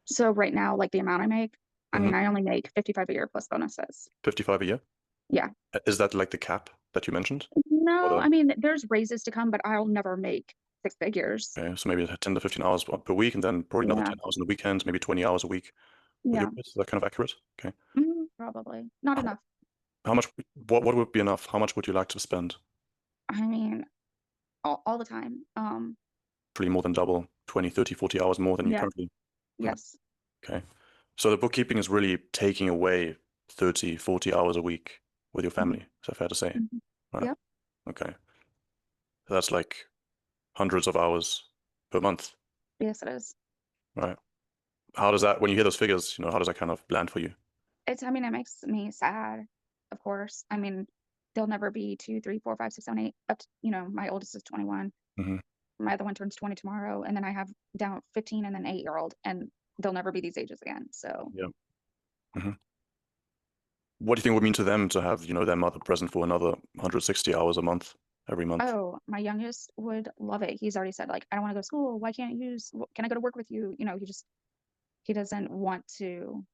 So right now, like the amount I make, I mean, I only make 55 a year plus bonuses. 55 a year? Yeah. Is that like the cap that you mentioned? No, Or I mean, there's raises to come, but I'll never make 6 figures. okay, so maybe 10 to 15 hours per week, and then probably another Yeah. 10 hours on the weekends, maybe 20 hours a week with Yeah. your kids. Is that kind of accurate? Okay. Probably not enough. How much, what would be enough? How much would you like to spend? I mean, all the time. Probably more than double, 20, 30, 40 hours more than you Yeah. currently. Right. Yes. Okay. So the bookkeeping is really taking away 30, 40 hours a week with your family. Is that fair to say? Mhm. Right. Yep. Okay. So that's like hundreds of hours per month, Yes, it is. right? How does that, when you hear those figures, you know, how does that kind of land for you? I mean, it makes me sad, of course. I mean, they'll never be 2, 3, 4, 5, 6, 7, 8. Up to, my oldest is 21. Mhm. My other one turns 20 tomorrow, and then I have down 15 and then 8-year-old, and they'll never be these ages again. So Yeah. What do you think it would mean to them to have, you know, their mother present for another 160 hours a month, every month? oh, my youngest would love it. He's already said, like, I don't want to go to school. Why can't you can I go to work with you? He doesn't want to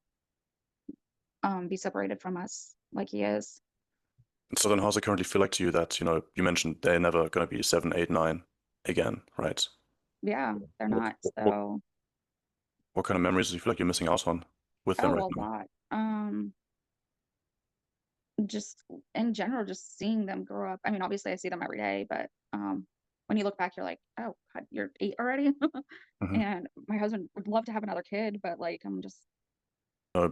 be separated from us like he is. So then how's it currently feel like to you that, you know, you mentioned they're never going to be 7, 8, 9 again, right? Yeah, they're What, not. what, So what kind of memories do you feel like you're missing out on with them right a now? lot. Just in general, just seeing them grow up. I mean, obviously I see them every day, but when you look back, you're like, oh God, you're 8 already. Mhm. And my husband would love to have another kid, but like I'm just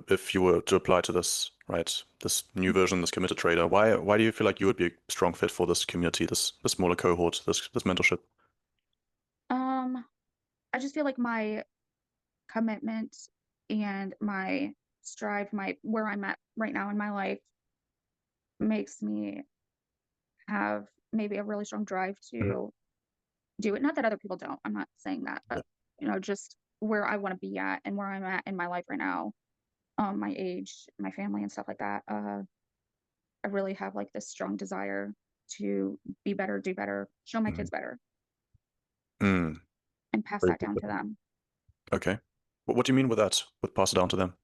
If you were to apply to this, right, this new version, this committed trader, why do you feel like you would be a strong fit for this community, this smaller cohort, this mentorship? I just feel like my commitment and my strive, my where I'm at right now in my life makes me have maybe a really strong drive to do it. Not that other people don't. I'm not saying that, Yeah. but just where I want to be at and where I'm at in my life right now, my age, my family and stuff like that. I really have like this strong desire to be better, do better, show my kids better, Mm, and pass very that down to them. okay. What do you mean with that? With pass it down to them?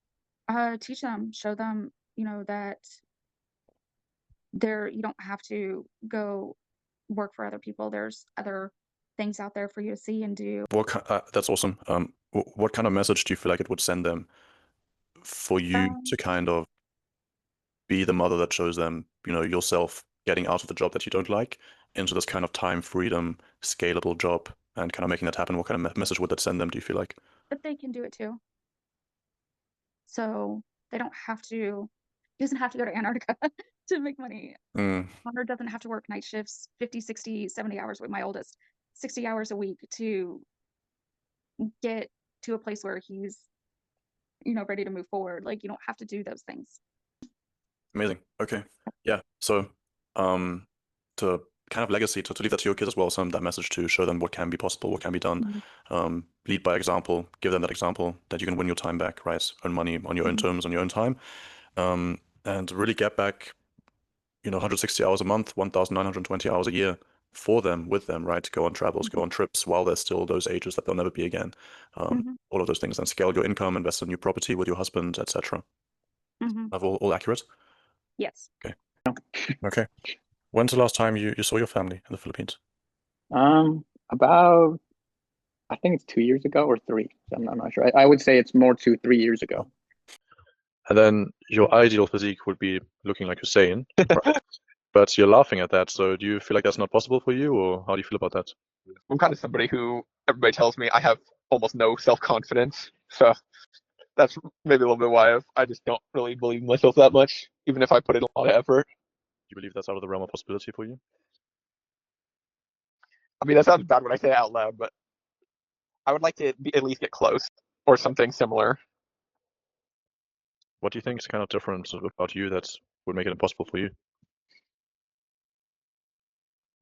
Teach them, show them, that you don't have to go work for other people. There's other things out there for you to see and do. That's awesome. What kind of message do you feel like it would send them for you to Um, kind of be the mother that shows them, you know, yourself getting out of the job that you don't like into this kind of time freedom, scalable job and kind of making that happen? What kind of message would that send them, do you feel like? but they can do it too. So they don't have to, he doesn't have to go to Antarctica to make money. Mm, Connor doesn't have to work night shifts, 50, 60, 70 hours with my oldest, 60 hours a week to get to a place where he's, ready to move forward. Like you don't have to do those things. amazing. Okay. Yeah. So, to kind of legacy, to leave that to your kids as well, some that message to show them what can be possible, what can be done. Lead by example, give them that example that you can win your time back, right? Earn money on your own terms, on your own time. And really get back, you know, 160 hours a month, 1,920 hours a year for them, with them, right? To go on travels, go on trips while they're still those ages that they'll never be again. All of those things, and scale your income, invest in new property with your husband, etc. Have all accurate? Yes. Okay. Okay. When's the last time you saw your family in the Philippines? About I think it's 2 years ago or three. I'm not sure. I would say it's more 3 years ago. And then your ideal physique would be looking like Hussein, right? But you're laughing at that. So do you feel like that's not possible for you, or how do you feel about that? I'm kind of somebody who everybody tells me I have almost no self-confidence. So that's maybe a little bit why I just don't really believe in myself that much, even if I put in a lot of effort. you believe that's out of the realm of possibility for you? I mean, that sounds bad when I say it out loud, but I would like to at least get close or something similar. What do you think is kind of different about you that would make it impossible for you?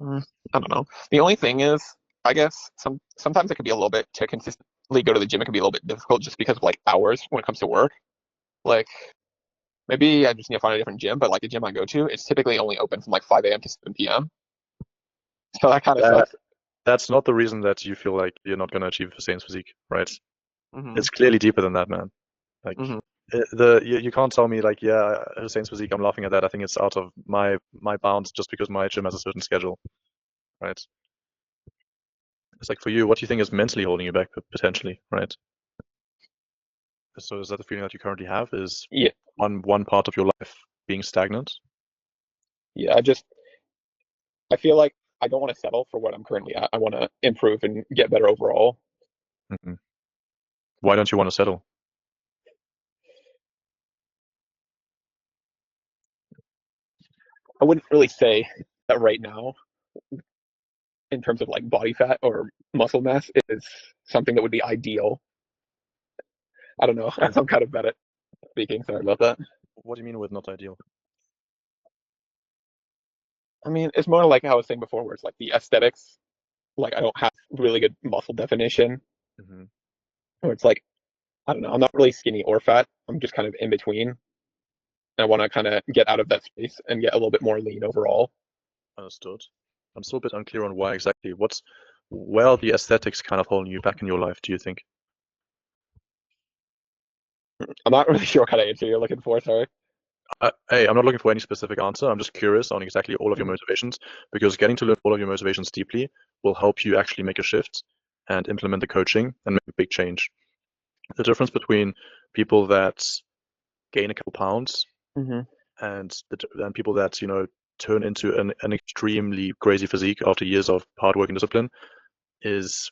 I don't know. The only thing is, I guess sometimes it could be a little bit to consistently go to the gym. It can be a little bit difficult just because of like hours when it comes to work. Like maybe I just need to find a different gym, but like the gym I go to, it's typically only open from like 5 a.m. to 7 p.m. So that kind of sucks. That's not the reason that you feel like you're not going to achieve Hussein's physique, right? Mhm. It's clearly deeper than that, man. Like Mhm. you can't tell me like, yeah, Hussein's physique, I'm laughing at that. I think it's out of my bounds just because my gym has a certain schedule, right? It's like for you, what do you think is mentally holding you back potentially, right? So is that the feeling that you currently have? Is Yeah. one part of your life being stagnant? Yeah, I feel like I don't want to settle for what I'm currently at. I want to improve and get better overall. Mhm. Why don't you want to settle? I wouldn't really say that right now, in terms of like body fat or muscle mass, is something that would be ideal. I don't know. I'm kind of bad at speaking. Sorry about that. What do you mean with not ideal? I mean, it's more like how I was saying before, where it's like the aesthetics. Like I don't have really good muscle definition. Mhm. Or it's like I don't know. I'm not really skinny or fat. I'm just kind of in between. I want to kind of get out of that space and get a little bit more lean overall. Understood. I'm still a bit unclear on why exactly. Where are the aesthetics kind of holding you back in your life, do you think? I'm not really sure what kind of answer you're looking for. Sorry. Hey, I'm not looking for any specific answer. I'm just curious on exactly all of your Mhm. motivations, because getting to learn all of your motivations deeply will help you actually make a shift and implement the coaching and make a big change. The difference between people that gain a couple pounds Mhm. and people that, turn into an extremely crazy physique after years of hard work and discipline is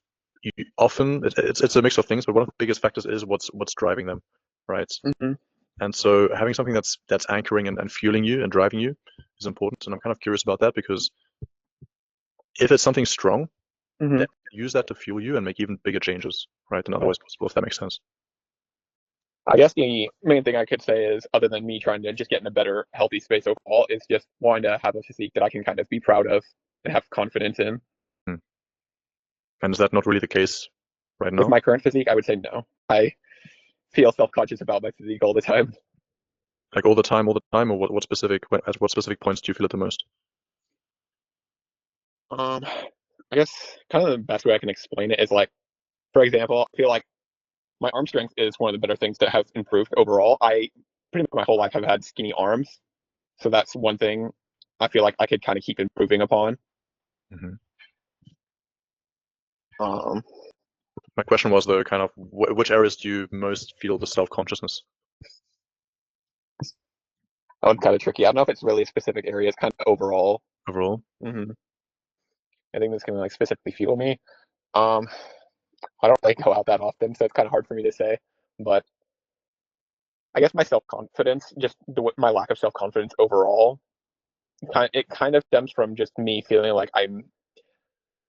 often it's a mix of things, but one of the biggest factors is what's driving them, right? Mhm. And so having something that's anchoring and fueling you and driving you is important. And I'm kind of curious about that because if it's something strong, Mhm. then use that to fuel you and make even bigger changes, right? Than otherwise possible, if that makes sense. I guess the main thing I could say is, other than me trying to just get in a better, healthy space overall, is just wanting to have a physique that I can kind of be proud of and have confidence in. And is that not really the case right With now? my current physique, I would say no. I feel self-conscious about my physique all the time. Like all the time, or what specific at what specific points do you feel it the most? I guess kind of the best way I can explain it is like, for example, I feel like my arm strength is one of the better things that have improved overall. I pretty much my whole life have had skinny arms, so that's one thing I feel like I could kind of keep improving upon. Mhm. Um, My question was though, kind of which areas do you most feel the self-consciousness? that one's kind of tricky. I don't know if it's really a specific area. It's kind of overall. Overall? I think this can like specifically fuel me. Um, I don't really go out that often, so it's kind of hard for me to say. But I guess my self confidence, just my lack of self confidence overall, it kind of stems from just me feeling like I'm.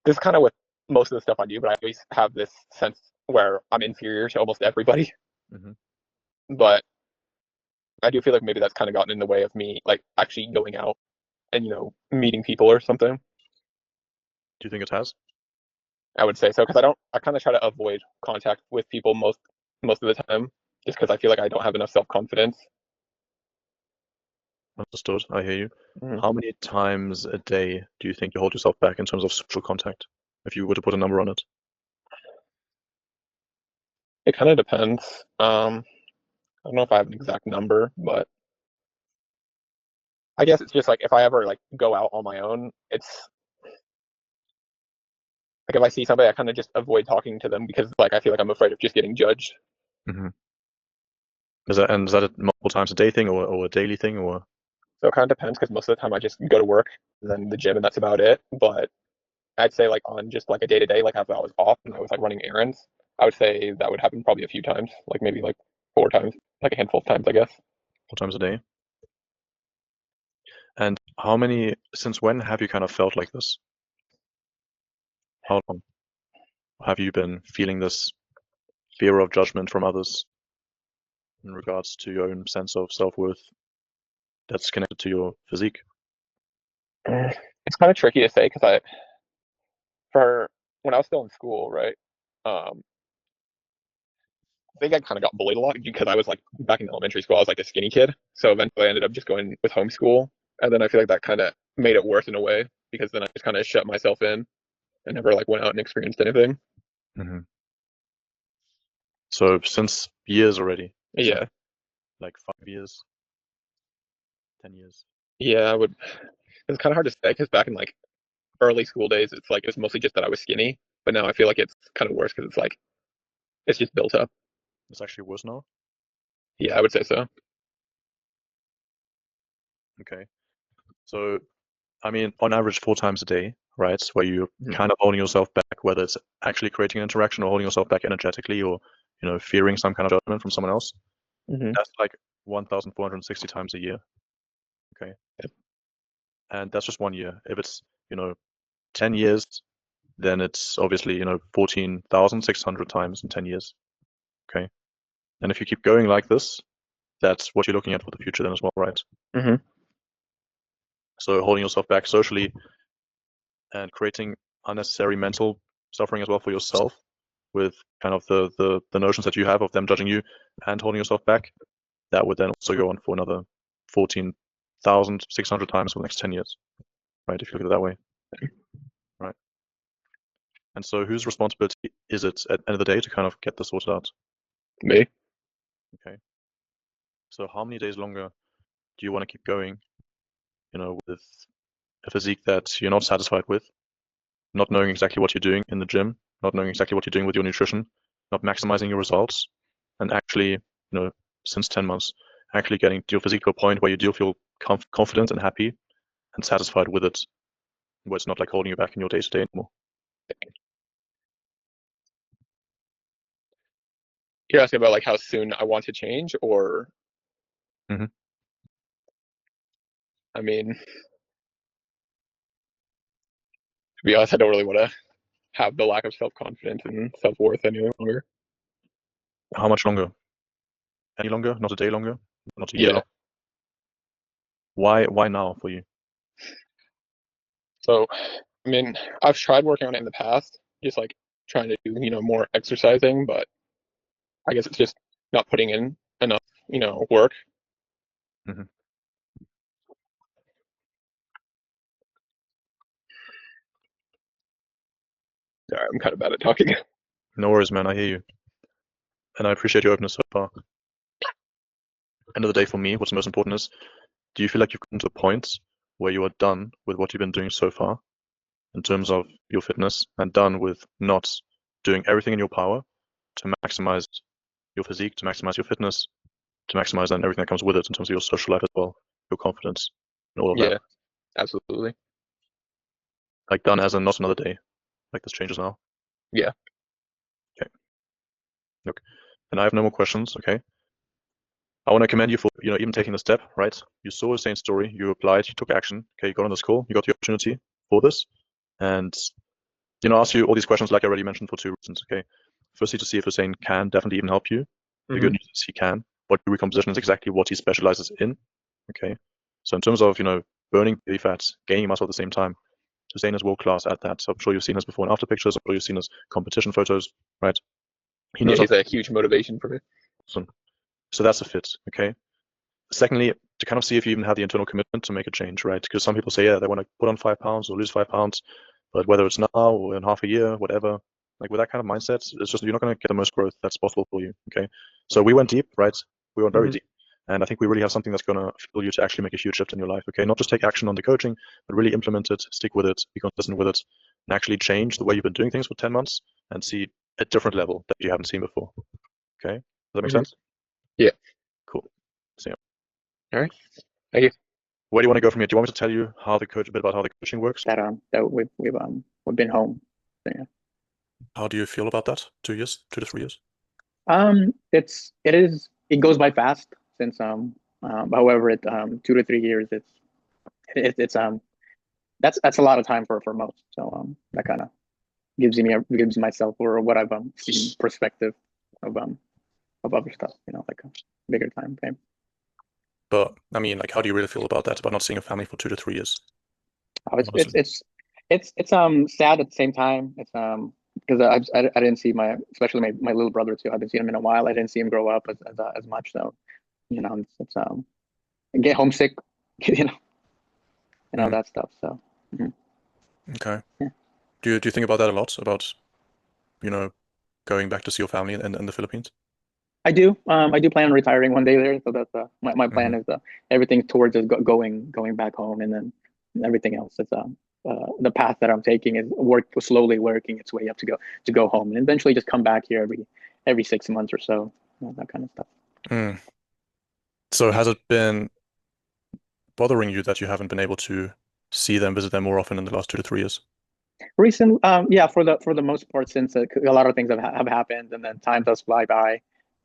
This is kind of with most of the stuff I do, but I always have this sense where I'm inferior to almost everybody. Mhm. But I do feel like maybe that's kind of gotten in the way of me like actually going out and meeting people or something. Do you think it has? I would say so because I kind of try to avoid contact with people most of the time just because I feel like I don't have enough self confidence. Understood. I hear you. Mhm. How many times a day do you think you hold yourself back in terms of social contact? If you were to put a number on it. It kind of depends. I don't know if I have an exact number, but I guess it's just like if I ever like go out on my own, it's like if I see somebody, I kind of just avoid talking to them because like I feel like I'm afraid of just getting judged. Mm-hmm. Is that a multiple times a day thing or a daily thing or? So it kind of depends because most of the time I just go to work, then the gym, and that's about it. But I'd say like on just like a day to day, like if I was off and I was like running errands, I would say that would happen probably a few times, like maybe like 4 times, like a handful of times, I guess. 4 times a day. And Since when have you kind of felt like this? How long have you been feeling this fear of judgment from others in regards to your own sense of self-worth that's connected to your physique? It's kind of tricky to say because when I was still in school, right? I think I kind of got bullied a lot because I was like back in elementary school, I was like a skinny kid. So eventually I ended up just going with homeschool. And then I feel like that kind of made it worse in a way because then I just kind of shut myself in and never like went out and experienced anything. Mm-hmm. So since years already? Yeah. Like 5 years? 10 years? Yeah, it's kind of hard to say because back in like early school days, it's like, it was mostly just that I was skinny. But now I feel like it's kind of worse because it's like, it's just built up. It's actually worse now? Yeah, I would say so. Okay. So, I mean, on average 4 times a day, right? Where you're kind of holding yourself back, whether it's actually creating an interaction or holding yourself back energetically or, fearing some kind of judgment from someone else. That's like 1,460 times a year. Okay. Yep. And that's just 1 year. If it's, 10 years, then it's obviously, 14,600 times in 10 years. Okay. And if you keep going like this, that's what you're looking at for the future then as well, right? Mm-hmm. So holding yourself back socially and creating unnecessary mental suffering as well for yourself with kind of the notions that you have of them judging you and holding yourself back, that would then also go on for another 14,600 times for the next 10 years, right? If you look at it that way, right? And so whose responsibility is it at the end of the day to kind of get this sorted out? Me. Okay. So how many days longer do you want to keep going, with a physique that you're not satisfied with, not knowing exactly what you're doing in the gym, not knowing exactly what you're doing with your nutrition, not maximizing your results, and actually, since 10 months, actually getting your physique to a point where you do feel confident and happy and satisfied with it, where it's not like holding you back in your day-to-day anymore. You're asking about like how soon I want to change, or I mean, to be honest, I don't really want to have the lack of self-confidence and self-worth any longer. How much longer? Any longer? Not a day longer? Not a year Yeah. longer? Why now for you? So, I mean, I've tried working on it in the past, just like trying to do, more exercising, but I guess it's just not putting in enough, work. Mhm. Sorry, I'm kind of bad at talking. No worries, man. I hear you. And I appreciate your openness so far. End of the day, for me, what's most important is, do you feel like you've gotten to a point where you are done with what you've been doing so far in terms of your fitness and done with not doing everything in your power to maximize your physique, to maximize your fitness, to maximize then everything that comes with it in terms of your social life as well, your confidence, and all of Yeah, that? absolutely. Like done as in not another day, like this changes now? Yeah. Okay. Look, and I have no more questions, okay? I want to commend you for, even taking the step, right? You saw the same story, you applied, you took action, okay, you got on this call, you got the opportunity for this, and, I asked you all these questions, like I already mentioned, for 2 reasons, okay? Firstly, to see if Hussein can definitely even help you. The good news is he can. Body recomposition is exactly what he specializes in, okay? So in terms of, burning belly fat, gaining muscle at the same time, Hussein is world class at that. So I'm sure you've seen his before and after pictures, I'm sure you've seen his competition photos, right? He knows Yeah, he's a huge motivation for me. Awesome. So that's a fit, okay? Secondly, to kind of see if you even have the internal commitment to make a change, right? Because some people say, yeah, they want to put on 5 pounds or lose 5 pounds, but whether it's now or in half a year, whatever, like with that kind of mindset, it's just, you're not going to get the most growth that's possible for you, okay? So we went deep, right? We went very deep. And I think we really have something that's going to fuel you to actually make a huge shift in your life, okay? Not just take action on the coaching, but really implement it, stick with it, be consistent with it, and actually change the way you've been doing things for 10 months and see a different level that you haven't seen before, okay? Does that make sense? Yeah. Cool. So, yeah. All right. Thank you. Where do you want to go from here? Do you want me to tell you a bit about how the coaching works? That we've been home. So, yeah. How do you feel about that? 2 years, 2 to 3 years? It goes by fast since however 2 to 3 years it's that's a lot of time for most. So that kind of gives myself or what I've seen perspective of other stuff, like a bigger time frame. But I mean, like, how do you really feel about that? About not seeing a family for 2 to 3 years? Oh, Honestly. it's sad at the same time. It's because I didn't see especially my little brother too. I haven't seen him in a while. I didn't see him grow up as much. So it's I get homesick, that stuff. So Okay. yeah. Do you think about that a lot? About, going back to see your family in the Philippines? I do plan on retiring one day there. So that's my plan is everything towards is going back home, and then everything else is the path that I'm taking is slowly working its way up to go home, and eventually just come back here every 6 months or so, that kind of stuff. Mm. So has it been bothering you that you haven't been able to see them, visit them more often in the last 2 to 3 years? Yeah, for the most part, since a lot of things have happened, and then time does fly by,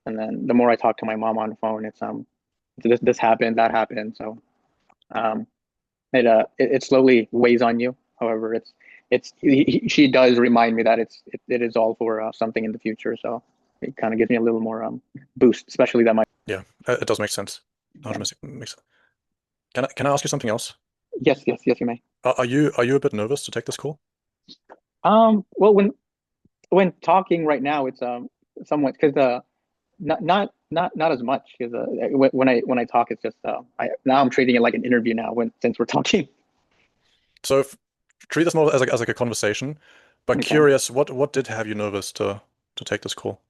and then the more I talk to my mom on the phone, it's this happened, that happened, so it slowly weighs on you. However, she does remind me that it is all for something in the future, so it kind of gives me a little more boost, especially that Yeah, it does make sense. 100% makes sense. Can I ask you something else? Yes, you may. Are you a bit nervous to take this call? Well, when talking right now, it's somewhat because not as much because when I talk, it's just now I'm treating it like an interview now since we're talking. So treat this more as like a conversation, but Okay. curious, what did have you nervous to take this call?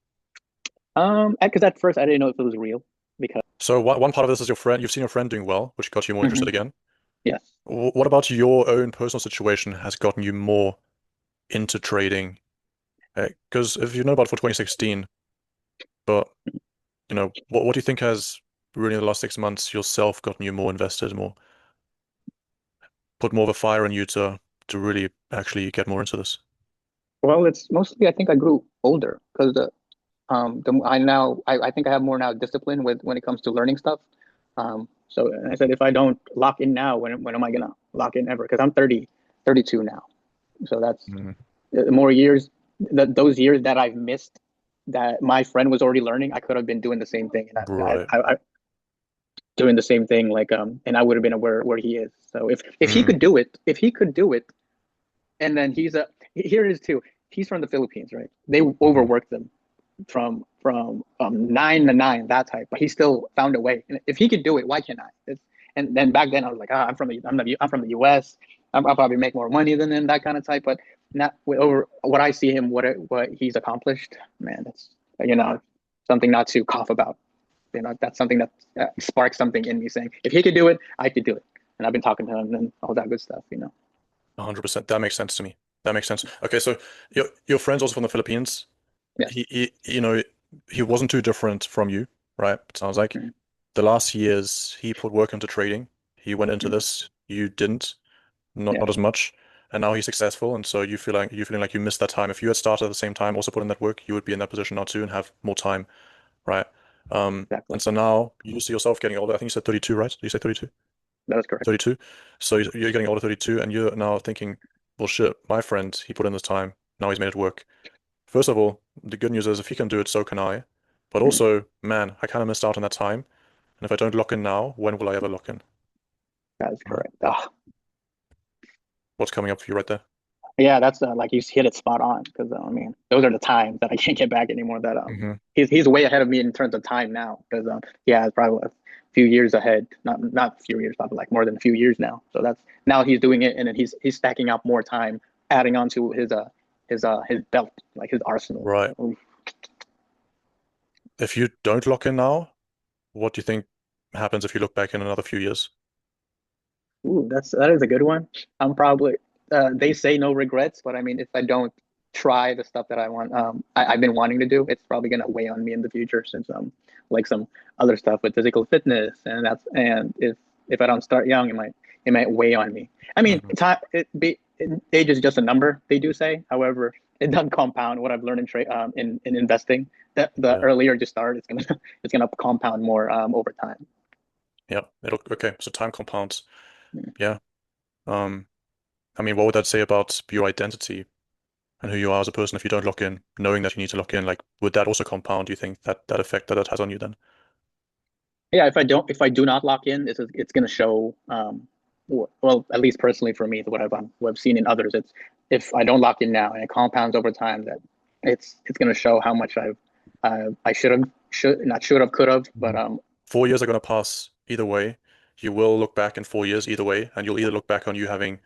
Because at first I didn't know if it was real because So one part of this is your friend. You've seen your friend doing well, which got you more interested again. yes. What about your own personal situation has gotten you more into trading? Because if you know about for 2016, but what do you think has really in the last 6 months yourself gotten you more invested, more put more of a fire in you to really actually get more into this? Well, it's mostly I think I grew older because I think I have more now discipline when it comes to learning stuff. So I said if I don't lock in now, when am I gonna lock in ever? Because I'm 32 now, so that's more years. Those years that I've missed, that my friend was already learning, I could have been doing the same thing, and Right. I doing the same thing like and I would have been where he is. So if he could do it, and then here it is too. He's from the Philippines, right? They overworked them from 9 to 9, that type, but he still found a way. And if he could do it, why can't I? And then back then I was like, I'm from the US. I'll probably make more money than him, that kind of type. But not over what I see him, what he's accomplished, man, that's something not to cough about. That's something that sparks something in me saying, if he could do it, I could do it. And I've been talking to him and all that good stuff. 100%. That makes sense to me. That makes sense. Okay, so your friend's also from the Philippines. Yeah. He wasn't too different from you, right? It sounds like the last years he put work into trading. He went into this. You didn't, not as much, and now he's successful. And so you feeling like you missed that time. If you had started at the same time, also put in that work, you would be in that position now too and have more time, right? Exactly. And so now you see yourself getting older. I think you said 32, right? Did you say 32? That is correct. 32. So you're getting older, 32, and you're now thinking, well, shit, my friend, he put in this time. Now he's made it work. First of all, the good news is if he can do it, so can I. But also, man, I kind of missed out on that time. And if I don't lock in now, when will I ever lock in? That is correct. What's coming up for you right there? Yeah, that's like you hit it spot on because I mean those are the times that I can't get back anymore. That he's way ahead of me in terms of time now because it's probably a few years ahead, not a few years, probably like more than a few years now. So that's now he's doing it, and then he's stacking up more time, adding on to his belt, like his arsenal. Right. If you don't lock in now, what do you think happens if you look back in another few years? Ooh, that is a good one. I'm probably they say no regrets, but I mean if I don't try the stuff that I want, I've been wanting to do, it's probably gonna weigh on me in the future since like some other stuff with physical fitness, and if I don't start young, it might weigh on me. I mean, age is just a number, they do say. However, it doesn't compound what I've learned in trade in investing. The earlier you start, it's gonna compound more over time. Yeah. Okay. So time compounds. Yeah. I mean, what would that say about your identity and who you are as a person if you don't lock in, knowing that you need to lock in? Like, would that also compound, do you think, that effect that it has on you then? Yeah, if I do not lock in, it's going to show. Well, at least personally for me, what I've seen in others, it's if I don't lock in now and it compounds over time, that it's going to show how much I should have, could have, but 4 years are going to pass either way. You will look back in 4 years either way, and you'll either look back on you having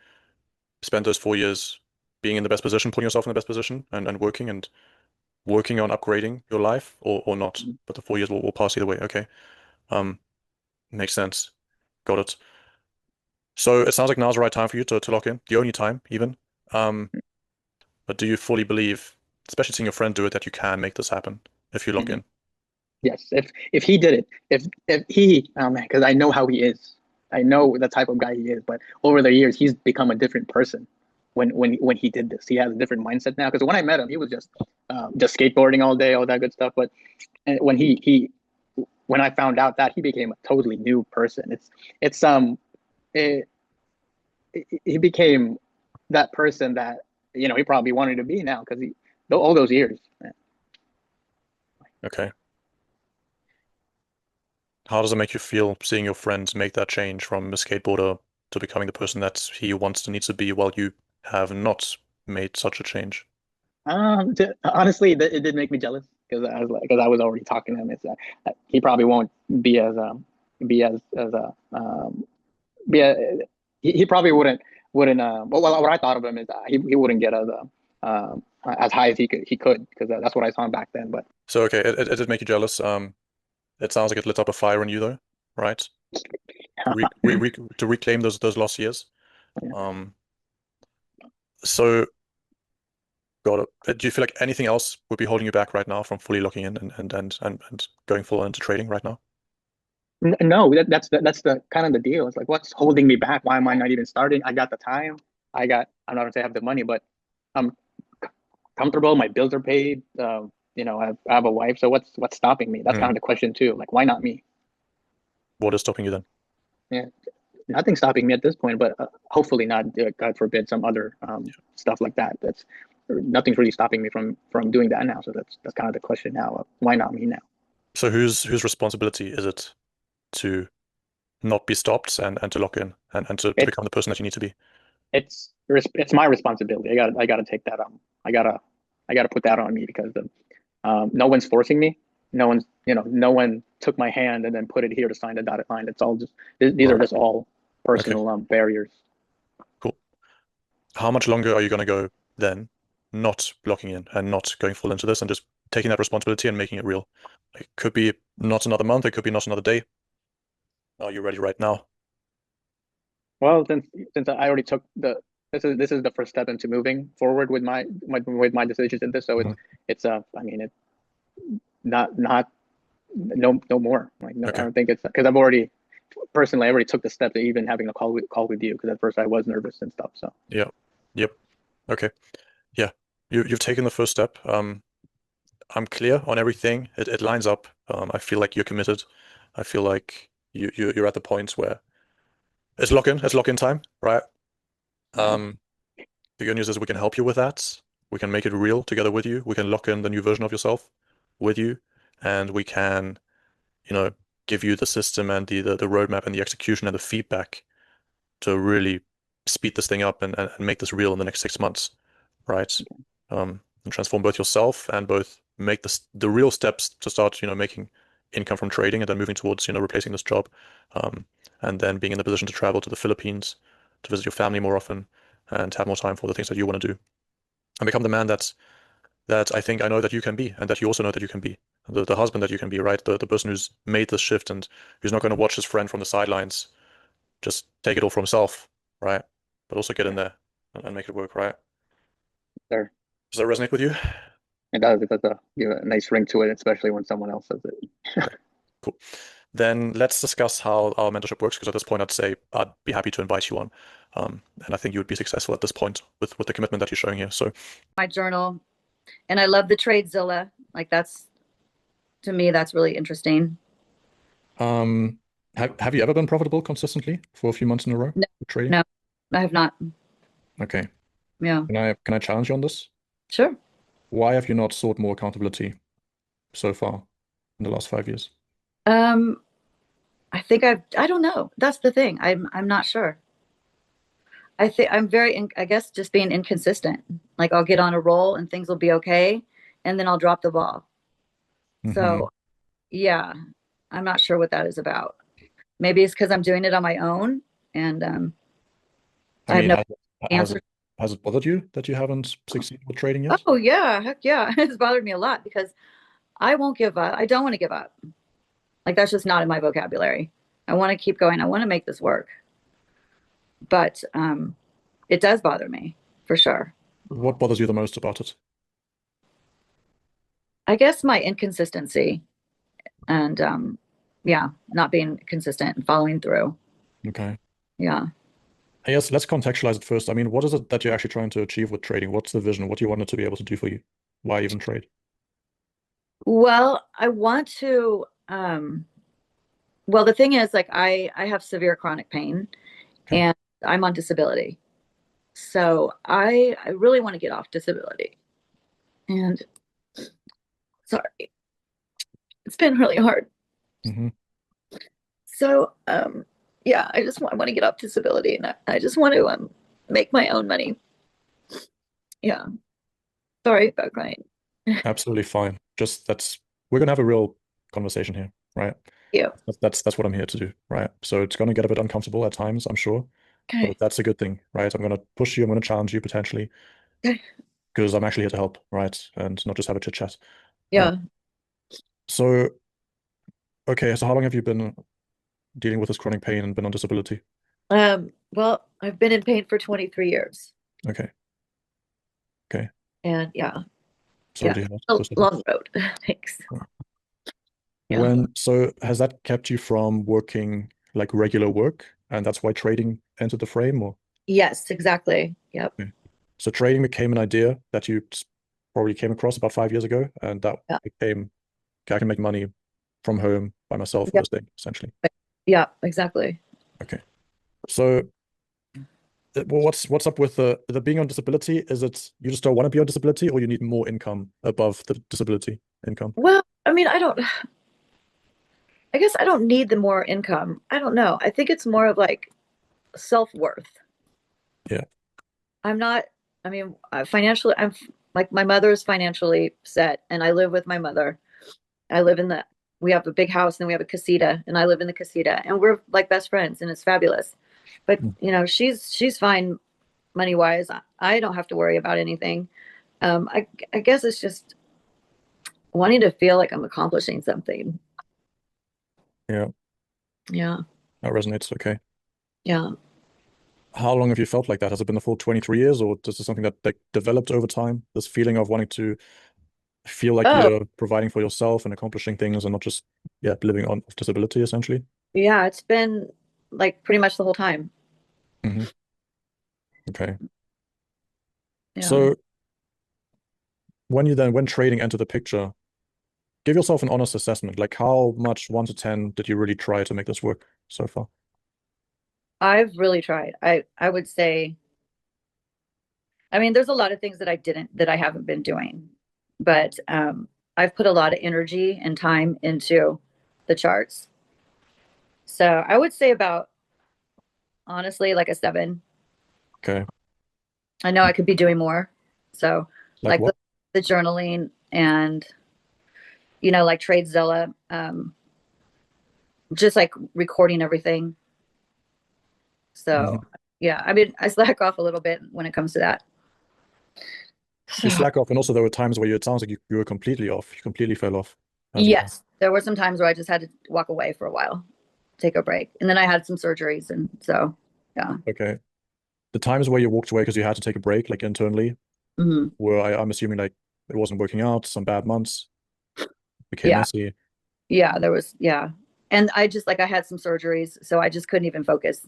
spent those 4 years being in the best position, putting yourself in the best position, and working on upgrading your life, or not. But the 4 years will pass either way. Okay. Makes sense. Got it. So it sounds like now's the right time for you to lock in, the only time even. But do you fully believe, especially seeing your friend do it, that you can make this happen if you lock in? Yes, if he did it, if he, oh man, because I know how he is. I know the type of guy he is, but over the years he's become a different person. When he did this, he has a different mindset now. Because when I met him, he was just skateboarding all day, all that good stuff. But when when I found out that, he became a totally new person. He became that person that he probably wanted to be now because all those years. Man. Okay. How does it make you feel seeing your friends make that change from a skateboarder to becoming the person that he wants to need to be while you have not made such a change? Honestly, it did make me jealous because I was already talking to him. It's he probably won't be as he probably wouldn't well, what I thought of him is he wouldn't get as high as he could because that's what I saw him back then. But so okay, it did make you jealous. It sounds like it lit up a fire in you though, right? To reclaim those lost years. So got it. Do you feel like anything else would be holding you back right now from fully locking in and going full into trading right now? No, that's the kind of the deal. It's like, what's holding me back? Why am I not even starting? I got the time. I'm not gonna say I have the money, but I'm comfortable. My bills are paid. I have a wife. So what's stopping me? That's kind of the question too. Like, why not me? What is stopping you then? Yeah, nothing's stopping me at this point, but hopefully not. God forbid, some other stuff like that. Nothing's really stopping me from doing that now. So that's kind of the question now. Why not me now? So whose responsibility is it to not be stopped and to lock in and to become the person that you need to be? It's my responsibility. I gotta take that I gotta put that on me because no one's forcing me. No one took my hand and then put it here to sign the dotted line. It's all just these are just all personal barriers. Cool. How much longer are you gonna go then, not locking in and not going full into this and just taking that responsibility and making it real? It could be not another month. It could be not another day. Are you ready right now? Well, since I already took this is the first step into moving forward with my decisions in this. So it's I mean it not no more. Like no, Okay. I don't think it's because I've already took the step to even having a call with you because at first I was nervous and stuff. So yeah, yep, okay, yeah. You've taken the first step. I'm clear on everything. It lines up. I feel like you're committed. I feel like you're at the point where it's lock in time, right? The good news is we can help you with that. We can make it real together with you. We can lock in the new version of yourself with you, and we can, give you the system and the roadmap and the execution and the feedback to really speed this thing up and make this real in the next 6 months, right? And transform both yourself and both make the real steps to start, making income from trading and then moving towards, replacing this job, and then being in the position to travel to the Philippines, to visit your family more often, and have more time for the things that you want to do, and become the man that I think I know that you can be, and that you also know that you can be, the husband that you can be, right? The person who's made this shift and who's not going to watch his friend from the sidelines just take it all for himself, right? But also get in there and make it work, right? Sure. Does that resonate with you? It does. It does give a nice ring to it, especially when someone else says it. Cool. Then let's discuss how our mentorship works, because at this point I'd say I'd be happy to invite you on. And I think you would be successful at this point with the commitment that you're showing here. So my journal, and I love the TradeZilla. Like to me, that's really interesting. Have you ever been profitable consistently for a few months in a row? No, with trading? No. I have not. Okay. Yeah. Can I challenge you on this? Sure. Why have you not sought more accountability so far in the last 5 years? I think I don't know. That's the thing. I'm not sure. I think I'm I guess just being inconsistent. Like I'll get on a roll and things will be okay, and then I'll drop the ball. So, yeah, I'm not sure what that is about. Maybe it's because I'm doing it on my own, and I have mean, no has answer. has it bothered you that you haven't succeeded with trading yet? Oh yeah, heck yeah, it's bothered me a lot because I won't give up. I don't want to give up. Like that's just not in my vocabulary. I want to keep going. I want to make this work. But it does bother me for sure. What bothers you the most about it? I guess my inconsistency and yeah, not being consistent and following through. Okay. Yeah. I guess let's contextualize it first. I mean, what is it that you're actually trying to achieve with trading? What's the vision? What do you want it to be able to do for you? Why even trade? Well, I want to well, the thing is like I have severe chronic pain Okay. and I'm on disability. So I really want to get off disability. And sorry. It's been really hard. hmm So yeah, I want to get off disability and I just want to make my own money. Yeah. Sorry about crying. Absolutely fine. We're gonna have a real conversation here, right? Yeah. That's what I'm here to do, right? So it's gonna get a bit uncomfortable at times, I'm sure, Okay. but that's a good thing, right? I'm gonna push you, I'm gonna challenge you potentially, Okay. because I'm actually here to help, right? And not just have a chit chat. Yeah. So, okay, so how long have you been dealing with this chronic pain and been on disability? Well, I've been in pain for 23 years. Okay. Okay. And yeah, Sorry yeah, to hear that. a First of all. long road. Thanks. Yeah. So has that kept you from working like regular work, and that's why trading entered the frame, or? Yes, exactly. Yep. Okay. So trading became an idea that you probably came across about 5 years ago, and that Yeah. became, okay, I can make money from home by myself Yeah. with this thing, essentially. Yeah, exactly. Okay. So well, what's up with the being on disability? Is it you just don't want to be on disability, or you need more income above the disability income? Well, I mean, I guess I don't need the more income. I don't know. I think it's more of like self-worth. Yeah. I'm not, I mean, financially, like my mother is financially set and I live with my mother. I live we have a big house and we have a casita and I live in the casita and we're like best friends and it's fabulous. But, you know, she's fine money wise. I don't have to worry about anything. I guess it's just wanting to feel like I'm accomplishing something. Yeah. Yeah. That resonates. Okay. Yeah. How long have you felt like that? Has it been the full 23 years, or is this something that like developed over time? This feeling of wanting to feel like Oh, you're providing for yourself and accomplishing things and not just, yeah, living on disability, essentially? yeah. It's been like pretty much the whole time. Okay. Yeah. So when trading entered the picture, give yourself an honest assessment. Like how much 1 to 10 did you really try to make this work so far? I've really tried. I would say, I mean, there's a lot of things that I haven't been doing, but I've put a lot of energy and time into the charts. So I would say about, honestly, like a 7. Okay. I know I could be doing more. So Like like what? the journaling and, you know, like TradeZilla, just like recording everything. So yeah, I mean, I slack off a little bit when it comes to that. You slack off, and also there were times where it sounds like you were completely off. You completely fell off as well. Yes, there were some times where I just had to walk away for a while, take a break. And then I had some surgeries. And so, yeah. Okay. The times where you walked away because you had to take a break, like internally, Mhm. were I'm assuming like it wasn't working out, some bad months, became Yeah. messy. Yeah, there was, yeah. And I just like I had some surgeries, so I just couldn't even focus.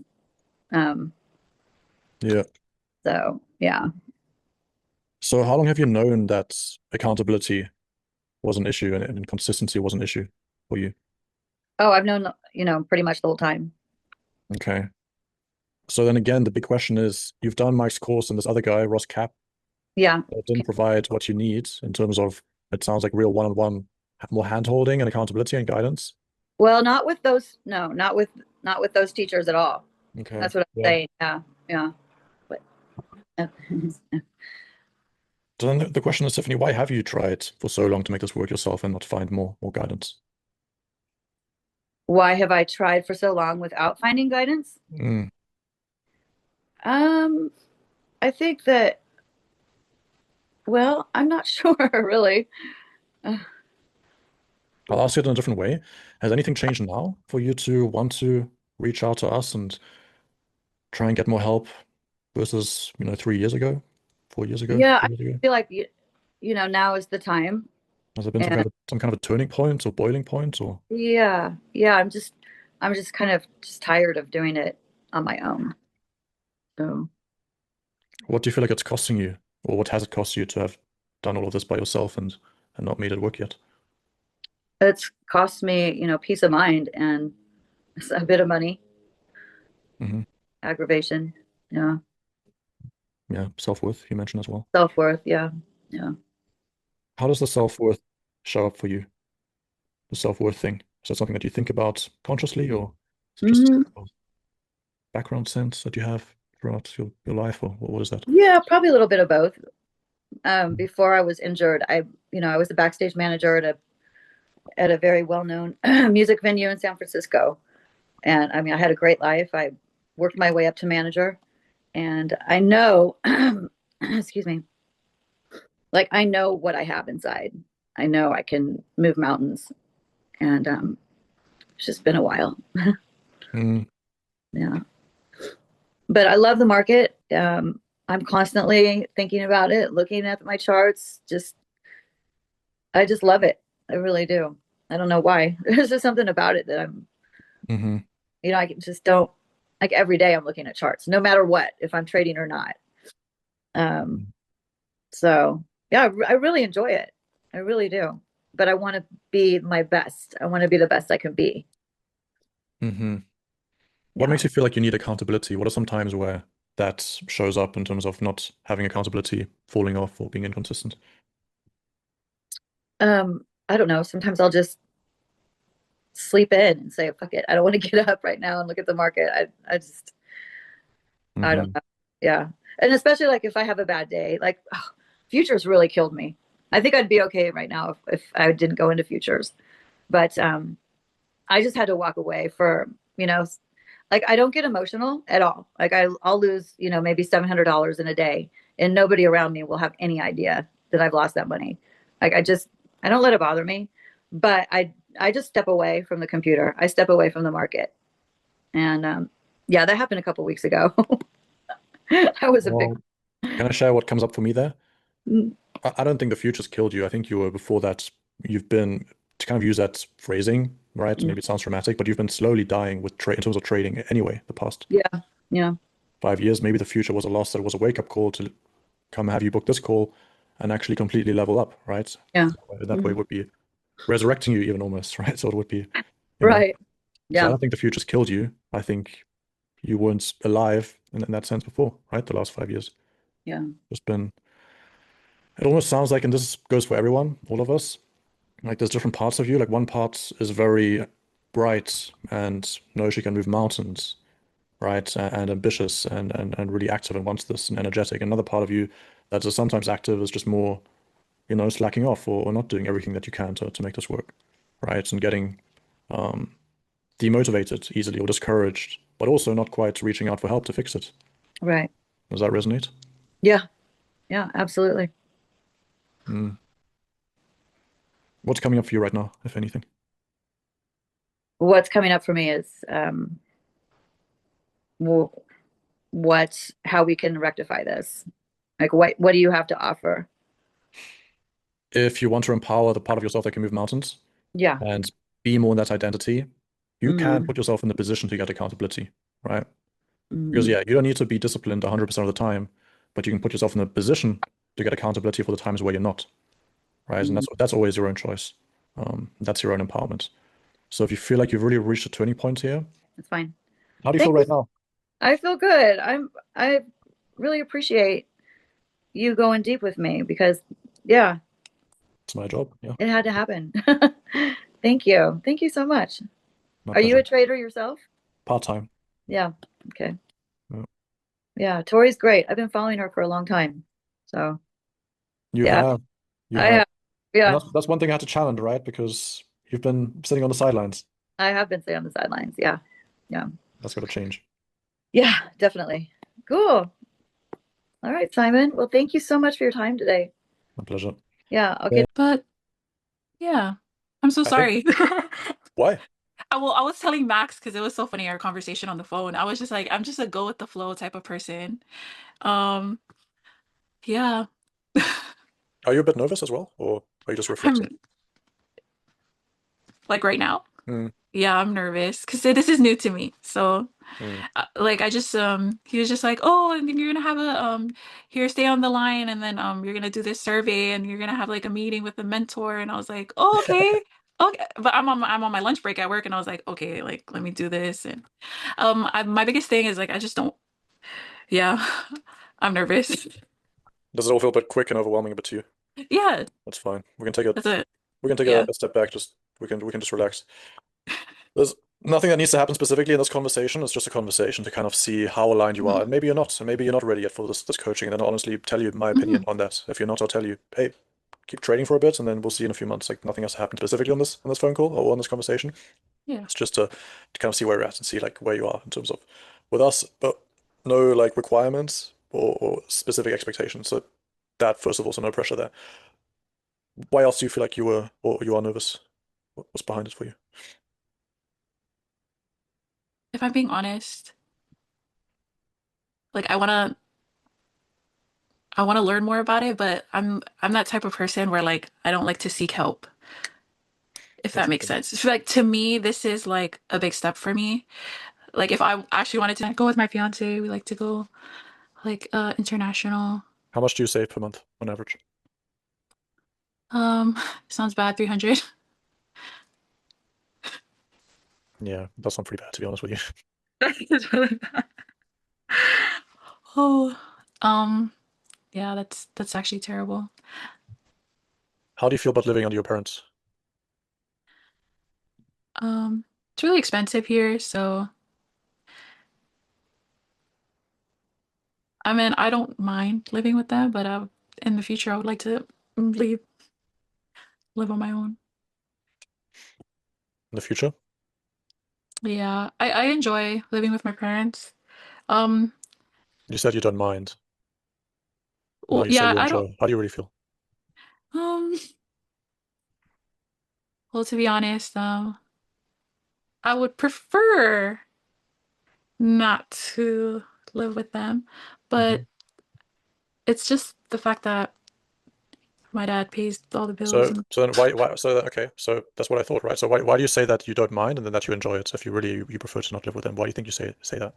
Yeah. So yeah. So how long have you known that accountability was an issue and consistency was an issue for you? Oh, I've known, you know, pretty much the whole time. Okay. So then again, the big question is, you've done Mike's course and this other guy, Ross Cap, Yeah. didn't provide what you need in terms of, it sounds like real one-on-one, more hand-holding and accountability and guidance. Well, not with those. No, not with those teachers at all. Okay. That's what I'm saying. Yeah. Yeah. But So then the question is, Tiffany, why have you tried for so long to make this work yourself and not find more guidance? why have I tried for so long without finding guidance? Mm. I think that, well, I'm not sure really. I'll ask it in a different way. Has anything changed now for you to want to reach out to us and try and get more help versus, 3 years ago, 4 years ago, Yeah, 3 I years ago? feel like now is the time. Has there been some kind of a turning point or boiling point or? Yeah, I'm just kind of just tired of doing it on my own. So What do you feel like it's costing you, or what has it cost you to have done all of this by yourself and not made it work yet? it's cost me, peace of mind and a bit of money, Mhm. aggravation, yeah, Yeah, self-worth you mentioned as well. self-worth, yeah. How does the self-worth show up for you? The self-worth thing. Is that something that you think about consciously, or is it just a background sense that you have throughout your life, or what is that? Yeah, probably a little bit of both. Before I was injured, I was the backstage manager at a very well-known music venue in San Francisco. And I mean, I had a great life. I worked my way up to manager, and I know, excuse me, like I know what I have inside. I know I can move mountains, and it's just been a while. Mm. Yeah. But I love the market. I'm constantly thinking about it, looking at my charts. I just love it. I really do. I don't know why. There's just something about it that Mm-hmm. I just don't like every day I'm looking at charts, no matter what, if I'm trading or not. So yeah, I really enjoy it. I really do. But I want to be my best. I want to be the best I can be. Mm-hmm. What makes you feel like you need accountability? What are some times where that shows up in terms of not having accountability, falling off, or being inconsistent? I don't know. Sometimes I'll just sleep in and say, fuck it. I don't want to get up right now and look at the market. I just, I don't know. Yeah. And especially like if I have a bad day, like futures really killed me. I think I'd be okay right now if I didn't go into futures. But I just had to walk away for, like I don't get emotional at all. Like I'll lose, maybe $700 in a day, and nobody around me will have any idea that I've lost that money. Like I don't let it bother me, but I just step away from the computer. I step away from the market. And yeah, that happened a couple weeks ago. I was a big. Can I share what comes up for me there? Mm. I don't think the futures killed you. I think you were, before that, you've been, to kind of use that phrasing, right? Maybe it sounds dramatic, but you've been slowly dying with in terms of trading anyway, the past Yeah. 5 years. Maybe the future was a loss, that it was a wake-up call to come have you book this call and actually completely level up, right? Yeah. That way it would be resurrecting you even almost, right? So it would be, Right. So Yeah. I don't think the futures killed you. I think you weren't alive in that sense before, right? The last 5 years. Yeah. Just been, it almost sounds like, and this goes for everyone, all of us, like there's different parts of you. Like one part is very bright and knows she can move mountains, right? And ambitious and really active and wants this and energetic. Another part of you that is sometimes active is just more, slacking off or not doing everything that you can to make this work, right? And getting demotivated easily or discouraged, but also not quite reaching out for help to fix it. Right. Does that resonate? Yeah. Yeah, absolutely. What's coming up for you right now, if anything? What's coming up for me is how we can rectify this. Like what do you have to offer? If you want to empower the part of yourself that can move mountains, Yeah. and be more in that identity, you can put yourself in the position to get accountability, right? Because you don't need to be disciplined 100% of the time, but you can put yourself in a position to get accountability for the times where you're not, right? And that's always your own choice. That's your own empowerment. So if you feel like you've really reached a turning point here, That's fine. how do you feel right now? I feel good. I really appreciate you going deep with me because yeah, It's my job. Yeah, it had to happen. Thank you. Thank you so much. my Are you pleasure. a trader yourself? Part-time. Yeah. Okay. Yeah. Yeah, Tori's great. I've been following her for a long time. So You yeah, have. You I have. have. And Yeah, that's one thing I had to challenge, right? Because you've been sitting on the sidelines. I have been sitting on the sidelines. Yeah. Yeah. That's got to change. Yeah, definitely. Cool. All right, Simon. Well, thank you so much for your time today. My pleasure. Yeah, I'll get But yeah, I'm so I think- sorry. Why? I was telling Max because it was so funny our conversation on the phone. I was just like, I'm just a go with the flow type of person. Yeah. Are you a bit nervous as well, or are you just I'm reflecting? like right now. Mm, Yeah, I'm nervous because this is new to me. So mm. like I just he was just like, oh, and then you're gonna have a here, stay on the line, and then you're gonna do this survey, and you're gonna have like a meeting with a mentor, and I was like, oh, okay. Okay, but I'm on my lunch break at work, and I was like, okay, like let me do this, and my biggest thing is like I just don't, yeah, I'm nervous. Does it all feel a bit quick and overwhelming a bit to you? Yeah, That's fine. We can take it. that's it. We can take Yeah. a step back. Just we can just relax. There's nothing that needs to happen specifically in this conversation. It's just a conversation to kind of see how aligned you are. And maybe you're not. And maybe you're not ready yet for this coaching. And then I'll honestly tell you my opinion on that. If you're not, I'll tell you, hey, keep trading for a bit, and then we'll see in a few months. Like nothing has happened specifically on this phone call or on this conversation. Yeah. It's just to kind of see where you're at and see like where you are in terms of with us, but no like requirements or specific expectations. So that first of all, so no pressure there. Why else do you feel like you were or you are nervous? What's behind it for you? If I'm being honest, like I wanna learn more about it, but I'm that type of person where like I don't like to seek help, if that makes sense. So, like to me, this is like a big step for me. Like if I actually wanted to go with my fiance, we like to go like international. How much do you save per month on average? Sounds bad, 300. Yeah, that's not pretty bad to be honest with you. It's really bad. Oh, yeah, that's actually terrible. How do you feel about living under your parents? It's really expensive here, so I mean, I don't mind living with them, but in the future, I would like to leave, live on my own. In the future? Yeah, I enjoy living with my parents. Um, You said you don't mind. Now well, you say yeah, you I don't. enjoy. How do you really feel? Um, well, to be honest, I would prefer not to live with them, but it's just the fact that my dad pays all the bills So and so then why so then, okay, so that's what I thought, right? So why do you say that you don't mind and then that you enjoy it? So if you really you prefer to not live with them, why do you think you say that?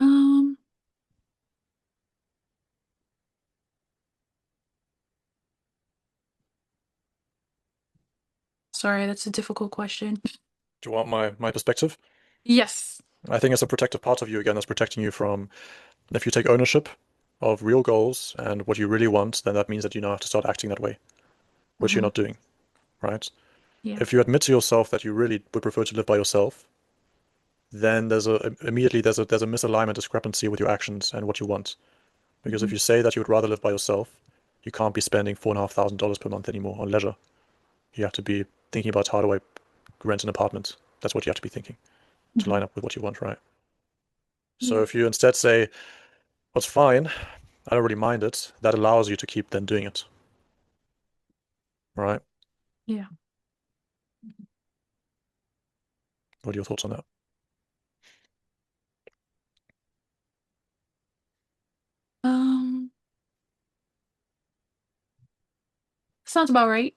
um, sorry, that's a difficult question. Do you want my perspective? Yes. I think it's a protective part of you again that's protecting you from if you take ownership of real goals and what you really want, then that means that you now have to start acting that way, which you're Mhm. not doing, right? Yeah. If you admit to yourself that you really would prefer to live by yourself, then immediately there's a misalignment discrepancy with your actions and what you want. Because if you say that you would rather live by yourself, you can't be spending $4,500 per month anymore on leisure. You have to be thinking about how do I rent an apartment. That's what you have to be thinking to line up with what you want, right? So Yeah. if you instead say, "That's fine, I don't really mind it," that allows you to keep then doing it, right? Yeah. What are your thoughts on that? Um, sounds about right.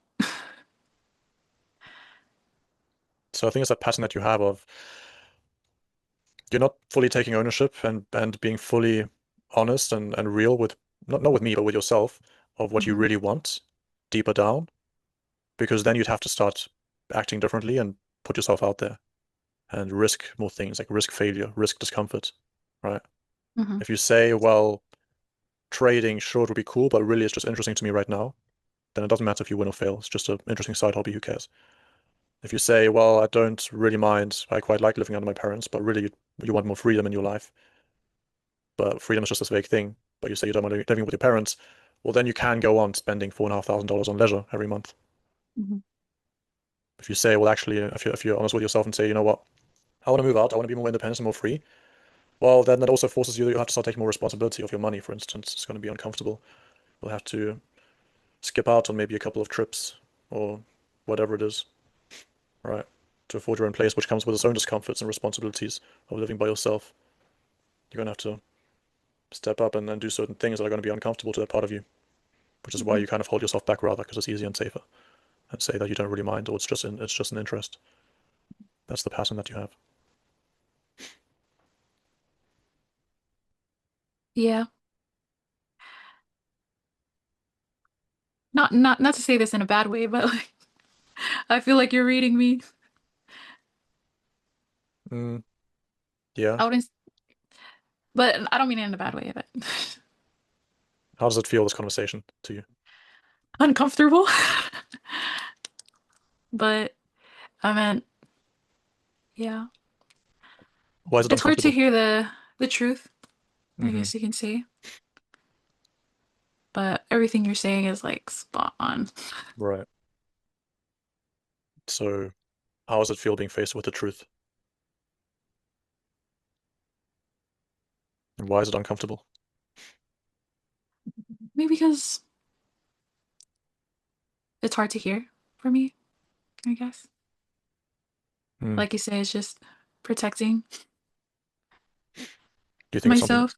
So I think it's that pattern that you have of you're not fully taking ownership and being fully honest and real with not with me, but with yourself of what you Mhm. really want deeper down, because then you'd have to start acting differently and put yourself out there. and risk more things, like risk failure, risk discomfort, right? Mhm. If you say, well, trading, sure, it would be cool, but really it's just interesting to me right now, then it doesn't matter if you win or fail. It's just an interesting side hobby, who cares? If you say, well, I don't really mind, I quite like living under my parents, but really you want more freedom in your life, but freedom is just this vague thing, but you say you don't want to living with your parents, well, then you can go on spending $4,500 on leisure every month. Mhm. If you say, well, actually, if you're honest with yourself and say, you know what, I want to move out, I want to be more independent and more free, well, then that also forces you have to start taking more responsibility of your money, for instance. It's going to be uncomfortable. You'll have to skip out on maybe a couple of trips or whatever it is, right? To afford your own place, which comes with its own discomforts and responsibilities of living by yourself. You're going to have to step up and do certain things that are going to be uncomfortable to that part of you, which is why you kind of hold yourself back rather, because it's easier and safer, and say that you don't really mind, or it's just an interest. That's the pattern that you have. Yeah. Not to say this in a bad way, but like I feel like you're reading me. Yeah. I wouldn't, but I don't mean it in a bad way, but How does it feel, this conversation, to you? uncomfortable. But I meant, yeah. Why is it It's hard to uncomfortable? hear the truth, I Mhm. guess you can say. But everything you're saying is like spot on. Right. So, how does it feel being faced with the truth? And why is it uncomfortable? Maybe because it's hard to hear for me, I guess. Hmm. Like you say, it's just protecting Do you think it's something? myself.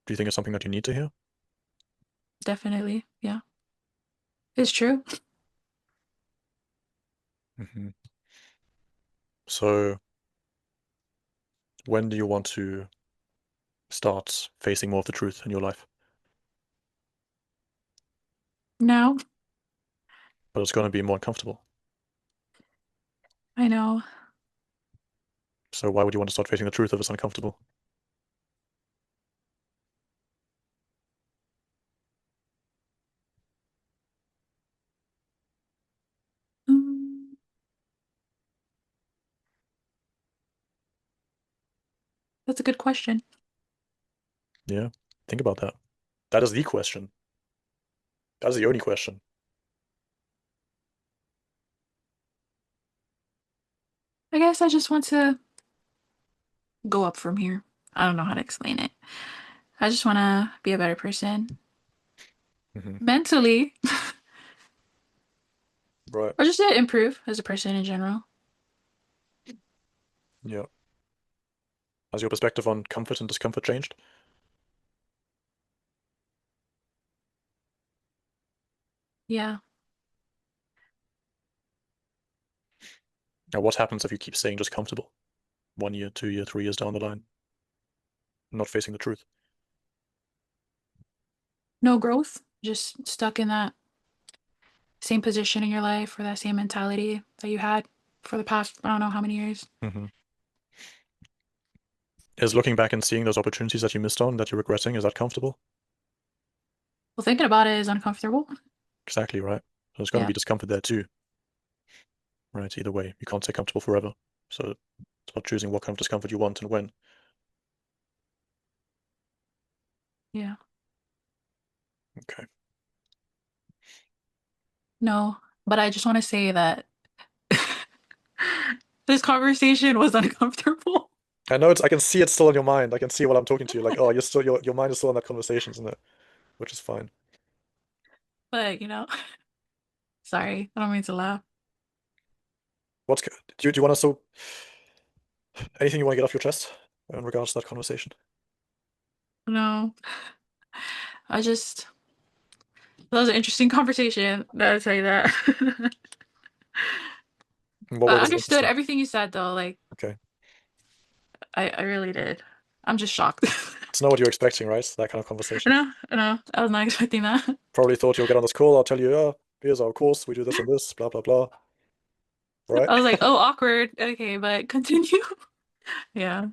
Do you think it's something that you need to hear? Definitely, yeah. It's true. Hmm. So, when do you want to start facing more of the truth in your life? Now, But it's going to be more uncomfortable. I know. So why would you want to start facing the truth if it's uncomfortable? Mm, that's a good question. Yeah, think about that. That is the question. That is the only question. I guess I just want to go up from here. I don't know how to explain it. I just want to be a better person Hmm. mentally, Right. or just to improve as a person in general. Yeah. Has your perspective on comfort and discomfort changed? Yeah. Now, what happens if you keep saying just comfortable? 1 year, 2 year, 3 years down the line, not facing the truth. No growth, just stuck in that same position in your life or that same mentality that you had for the past, I don't know how many years. Hmm. Is looking back and seeing those opportunities that you missed on, that you're regretting, is that comfortable? Well, thinking about it is uncomfortable. Exactly, right. So there's going to Yeah. be discomfort there too, right? Either way, you can't stay comfortable forever. So it's about choosing what kind of discomfort you want and when. Yeah. Okay. No, but I just want to say that this conversation was uncomfortable. I know I can see it still in your mind. I can see while I'm talking to you, like, oh, your mind is still in that conversation, isn't it? Which is fine. But, sorry, I don't mean to laugh. Do you want to still anything you want to get off your chest in regards to that conversation? No, that was an interesting conversation. I'll tell you that. In what way I was it understood interesting? everything you said, though. Like, Okay. I really did. I'm just shocked. It's not what you're expecting, right? That kind of conversation. No, I was not expecting that. Probably thought you'll get on this call, I'll tell you, oh, here's our course, we do this and this, blah, blah, blah. Right? I was like, oh, awkward. Okay, but continue. Yeah.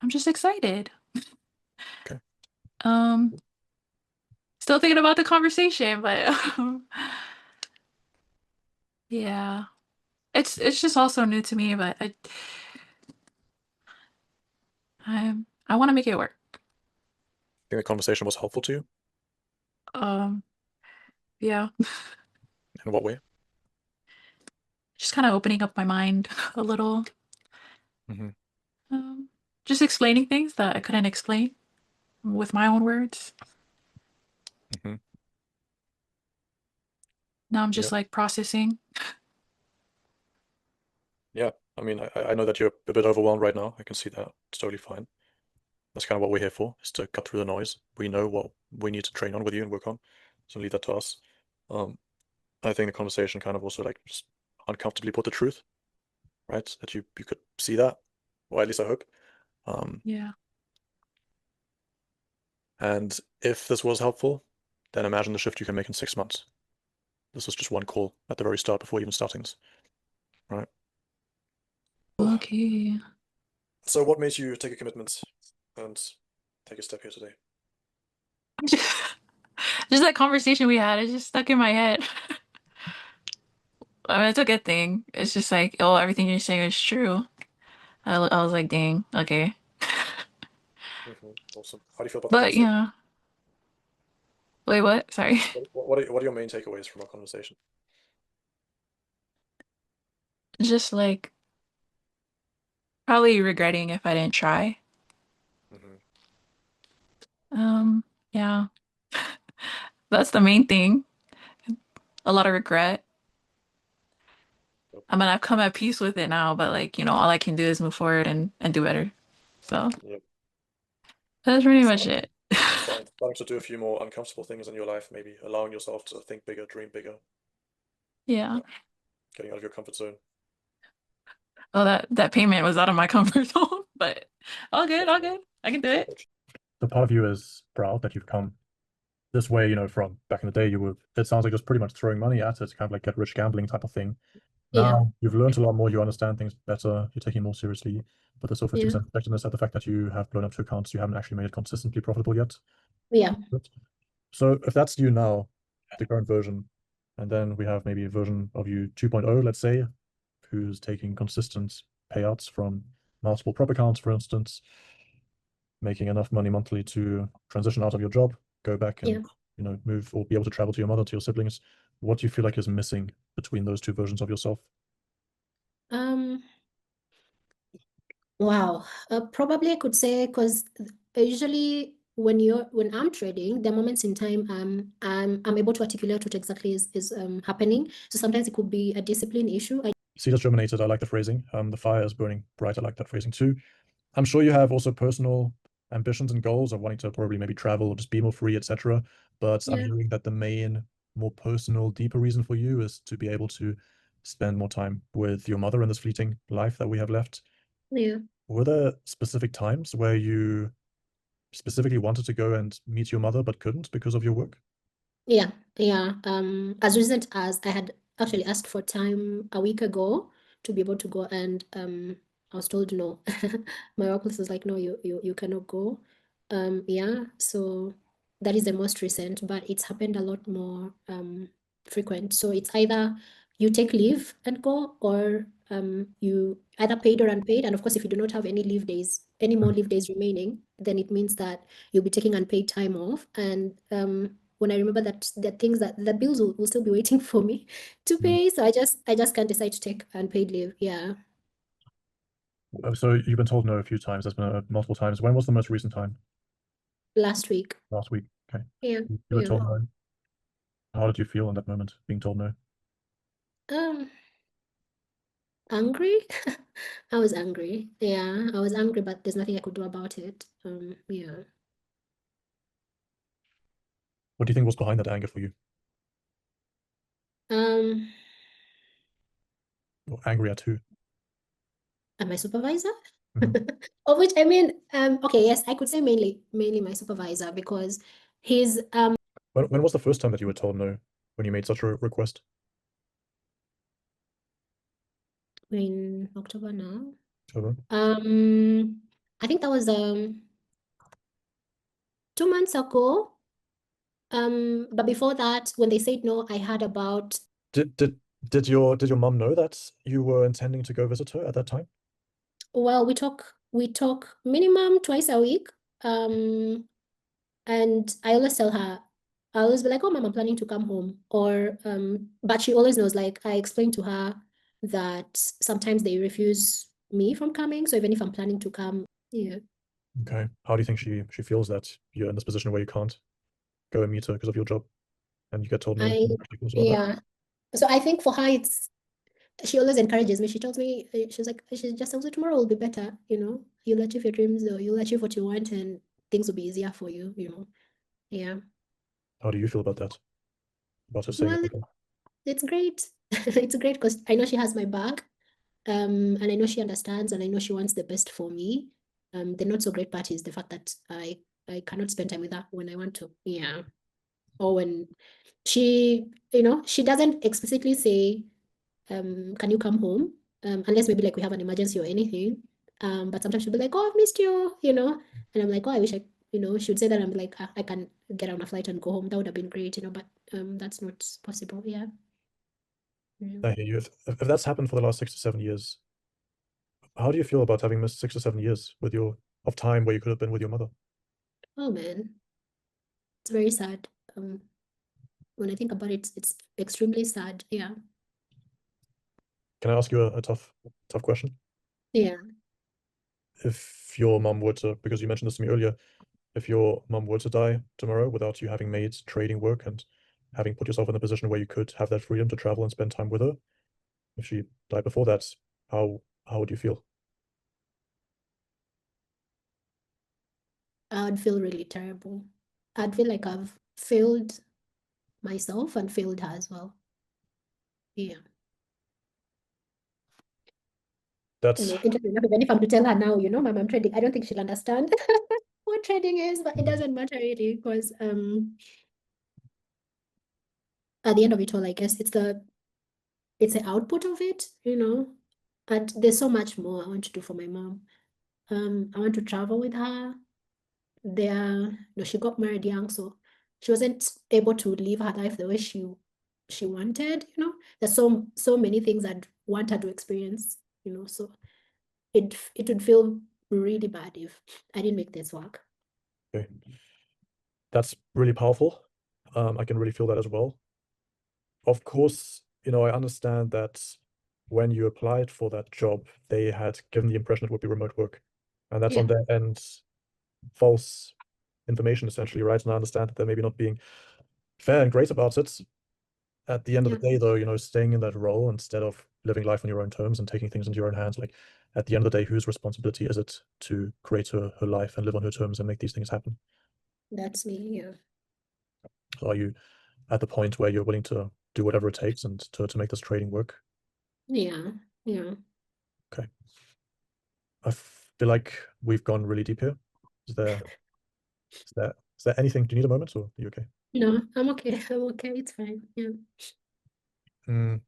I'm just excited. Okay. Still thinking about the conversation, but yeah. It's just also new to me, but I want to make it work. Think the conversation was helpful to you? Yeah. In what way? Just kind of opening up my mind a little. Hmm. Just explaining things that I couldn't explain with my own words. Hmm. Now I'm just Yeah. like processing. Yeah. I mean, I know that you're a bit overwhelmed right now. I can see that. It's totally fine. That's kind of what we're here for, is to cut through the noise. We know what we need to train on with you and work on. So leave that to us. I think the conversation kind of also like just uncomfortably put the truth, right? That you could see that, or at least I hope. Yeah. And if this was helpful, then imagine the shift you can make in 6 months. This was just one call at the very start before even starting this, right? Okay. So what made you take a commitment and take a step here today? Just that conversation we had, it's just stuck in my head. I mean, it's a good thing. It's just like, oh, everything you're saying is true. I was like, dang, okay. Awesome. How do you feel about the But conversation? yeah. Wait, what? Sorry. What are your main takeaways from our conversation? Just like probably regretting if I didn't try. Yeah. That's the main thing. A lot of regret. I mean, I've come at peace with it now, but like, all I can do is move forward and do better. So Yep. that's pretty much it. Starting to do a few more uncomfortable things in your life, maybe allowing yourself to think bigger, dream bigger, Yeah. getting out of your comfort zone. Oh, that payment was out of my comfort zone, but all good, all good. I can do it. So part of you is proud that you've come this way, from back in the day, it sounds like just pretty much throwing money at it, kind of like get rich gambling type of thing. Now you've learned a lot more, you understand things better, you're taking it more seriously, but there's also 50% effectiveness at the fact that you have blown up 2 accounts, you haven't actually made it consistently profitable yet. Yeah. So if that's you now, the current version, and then we have maybe a version of you 2.0, let's say, who's taking consistent payouts from multiple prop accounts, for instance, making enough money monthly to transition out of your job, go back and move or be able to travel to your mother, to your siblings. What do you feel like is missing between those two versions of yourself? Wow. Probably I could say because usually when I'm trading, there are moments in time I'm able to articulate what exactly is happening. So sometimes it could be a discipline issue. Seed has germinated. I like the phrasing. The fire is burning bright. I like that phrasing too. I'm sure you have also personal ambitions and goals of wanting to probably maybe travel or just be more free, etc. But I'm hearing that the main, more personal, deeper reason for you is to be able to spend more time with your mother in this fleeting life that we have left. Yeah. Were there specific times where you specifically wanted to go and meet your mother but couldn't because of your work? Yeah. As recent as I had actually asked for time a week ago to be able to go, and I was told no. My workplace was like, no, you cannot go. So that is the most recent, but it's happened a lot more frequent. So it's either you take leave and go, or you either paid or unpaid. And of course, if you do not have any more leave days remaining, then it means that you'll be taking unpaid time off. And when I remember that the things that the bills will still be waiting for me to pay, so I just can't decide to take unpaid leave. Yeah. So you've been told no a few times. There's been multiple times. When was the most recent time? Last week. Last week. Okay. Yeah. You were told no. How did you feel in that moment, being told no? Angry. I was angry. Yeah, I was angry, but there's nothing I could do about it. Yeah. What do you think was behind that anger for you? Or angry at who? At my supervisor? Of which I mean, okay, yes, I could say mainly my supervisor, because he's When was the first time that you were told no when you made such a request? We're in October now. October. I think that was 2 months ago. But before that, when they said no, I had about Did your mum know that you were intending to go visit her at that time? well, we talk minimum twice a week. And I always tell her, I always be like, oh mom, I'm planning to come home. Or but she always knows, like I explained to her that sometimes they refuse me from coming. So even if I'm planning to come, yeah. Okay. How do you think she feels that you're in this position where you can't go and meet her because of your job, and you get told no? I How do you feel about that? yeah. So I think for her she always encourages me. She tells me, she's like, she just tells me tomorrow will be better, you'll achieve your dreams, or you'll achieve what you want, and things will be easier for you. Yeah. How do you feel about that? About her saying that? Well, Okay. it's great. It's great because I know she has my back. And I know she understands, and I know she wants the best for me. The not so great part is the fact that I cannot spend time with her when I want to. Yeah. Or when she doesn't explicitly say, can you come home? Unless maybe like we have an emergency or anything. But sometimes she'll be like, oh, I've missed you, and I'm like, oh, I wish she would say that. I'm like, I can get on a flight and go home. That would have been great, but that's not possible. Yeah. I hear you. If that's happened for the last 6 to 7 years, how do you feel about having missed 6 to 7 years of time where you could have been with your mother? Oh man, it's very sad. When I think about it, it's extremely sad. Yeah. Can I ask you a tough question? Yeah. If your mum were to, because you mentioned this to me earlier, if your mum were to die tomorrow without you having made trading work and having put yourself in a position where you could have that freedom to travel and spend time with her, if she died before that, how would you feel? I would feel really terrible. I'd feel like I've failed myself and failed her as well. Yeah. That's Interesting enough, even if I'm to tell her now, mom, I'm trading, I don't think she'll understand what trading is, but it doesn't matter really because at the end of it all, I guess it's the output of it, and there's so much more I want to do for my mom. I want to travel with her. She got married young, so she wasn't able to live her life the way she wanted, There's so many things I'd want her to experience, so it would feel really bad if I didn't make this work. okay. That's really powerful. I can really feel that as well. Of course, I understand that when you applied for that job, they had given the impression it would be remote work, and that's on Yeah. their end false information, essentially, right? And I understand that they're maybe not being fair and great about it. At the end of Yeah. the day, though, staying in that role instead of living life on your own terms and taking things into your own hands, like at the end of the day, whose responsibility is it to create her life and live on her terms and make these things happen? That's me, yeah. So are you at the point where you're willing to do whatever it takes and to make this trading work? Yeah. Okay. I feel like we've gone really deep here. Is there anything? Do you need a moment, or are you okay? No, I'm okay. I'm okay. It's fine. Yeah. Do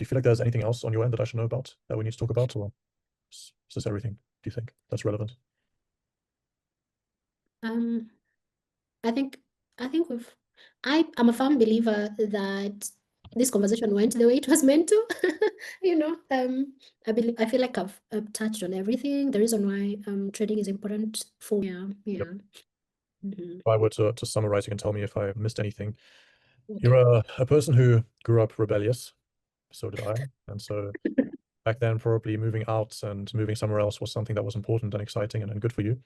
you feel like there's anything else on your end that I should know about that we need to talk about, or is this everything, do you think, that's relevant? I think I'm a firm believer that this conversation went the way it was meant to. I feel like I've touched on everything. The reason why trading is important for me. Yeah. Mhm. If I were to summarize, you can tell me if I missed anything. Okay. You're a person who grew up rebellious, so did I, and so back then probably moving out and moving somewhere else was something that was important and exciting and good for you.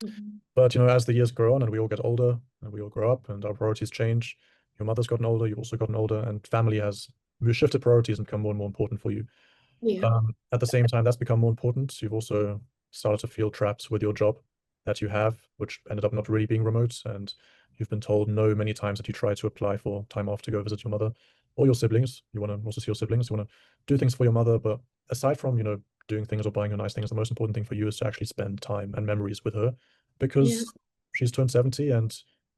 Mhm. But as the years grow on and we all get older and we all grow up and our priorities change, your mother's gotten older, you've also gotten older, and family has shifted priorities and become more and more important for you. Yeah. At the same time, that's become more important. You've also started to feel trapped with your job that you have, which ended up not really being remote. And you've been told no many times that you try to apply for time off to go visit your mother or your siblings. You want to also see your siblings. You want to do things for your mother. But aside from, doing things or buying her nice things, the most important thing for you is to actually spend time and memories with her because she's turned 70. And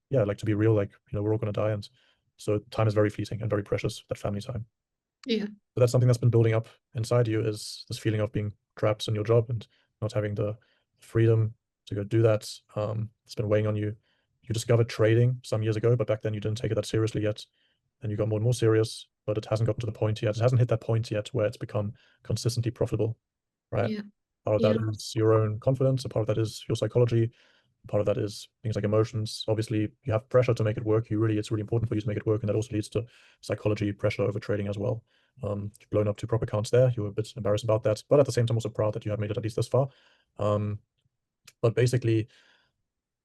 yeah, like to be real, like, we're all going to die. And so time is very fleeting and very precious, that family time. Yeah. So that's something that's been building up inside you, is this feeling of being trapped in your job and not having the freedom to go do that. It's been weighing on you. You discovered trading some years ago, but back then you didn't take it that seriously yet. Then you got more and more serious, but it hasn't gotten to the point yet. It hasn't hit that point yet where it's become consistently profitable, right? Yeah. Part of that Yeah. is your own confidence, a part of that is your psychology, part of that is things like emotions. Obviously, you have pressure to make it work. It's really important for you to make it work, and that also leads to psychology, pressure over trading as well. You've blown up 2 prop accounts there. You were a bit embarrassed about that, but at the same time also proud that you have made it at least this far. But basically,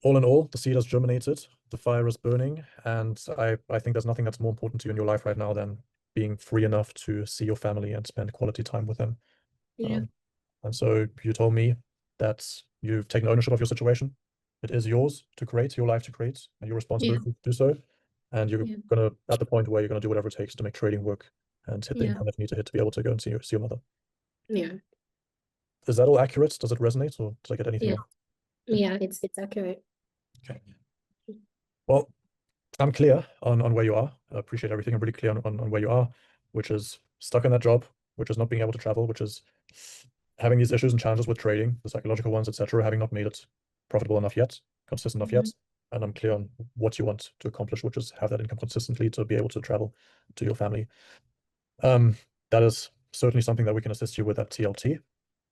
all in all, the seed has germinated, the fire is burning, and I think there's nothing that's more important to you in your life right now than being free enough to see your family and spend quality time with them. Yeah. And so you told me that you've taken ownership of your situation. It is yours to create, your life to create, and your responsibility to do so. And you're Yeah. gonna, at the point where you're gonna do whatever it takes to make trading work and hit the Yeah. income that you need to hit to be able to go and see your mother. Yeah. Is that all accurate? Does it resonate, or did I get anything Yeah. wrong? Yeah. It's accurate. Okay. Well, I'm clear on where you are. I appreciate everything. I'm really clear on where you are, which is stuck in that job, which is not being able to travel, which is having these issues and challenges with trading, the psychological ones, etc., having not made it profitable enough yet, consistent enough yet. And I'm clear on what you want to accomplish, which is have that income consistently to be able to travel to your family. That is certainly something that we can assist you with at TLT.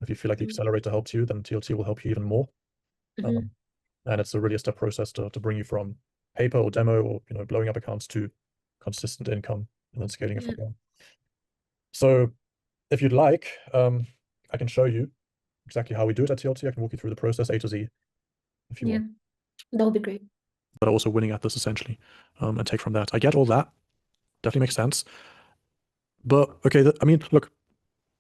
If you feel like the accelerator helped you, then TLT will help you even more. And it's really a step process to bring you from paper or demo or blowing up accounts to consistent income and then scaling it from there. So if you'd like, I can show you exactly how we do it at TLT. I can walk you through the process A to Z if you Yeah. want. That would be great. But also winning at this essentially, and take from that. I get all that. Definitely makes sense. But okay, I mean, look,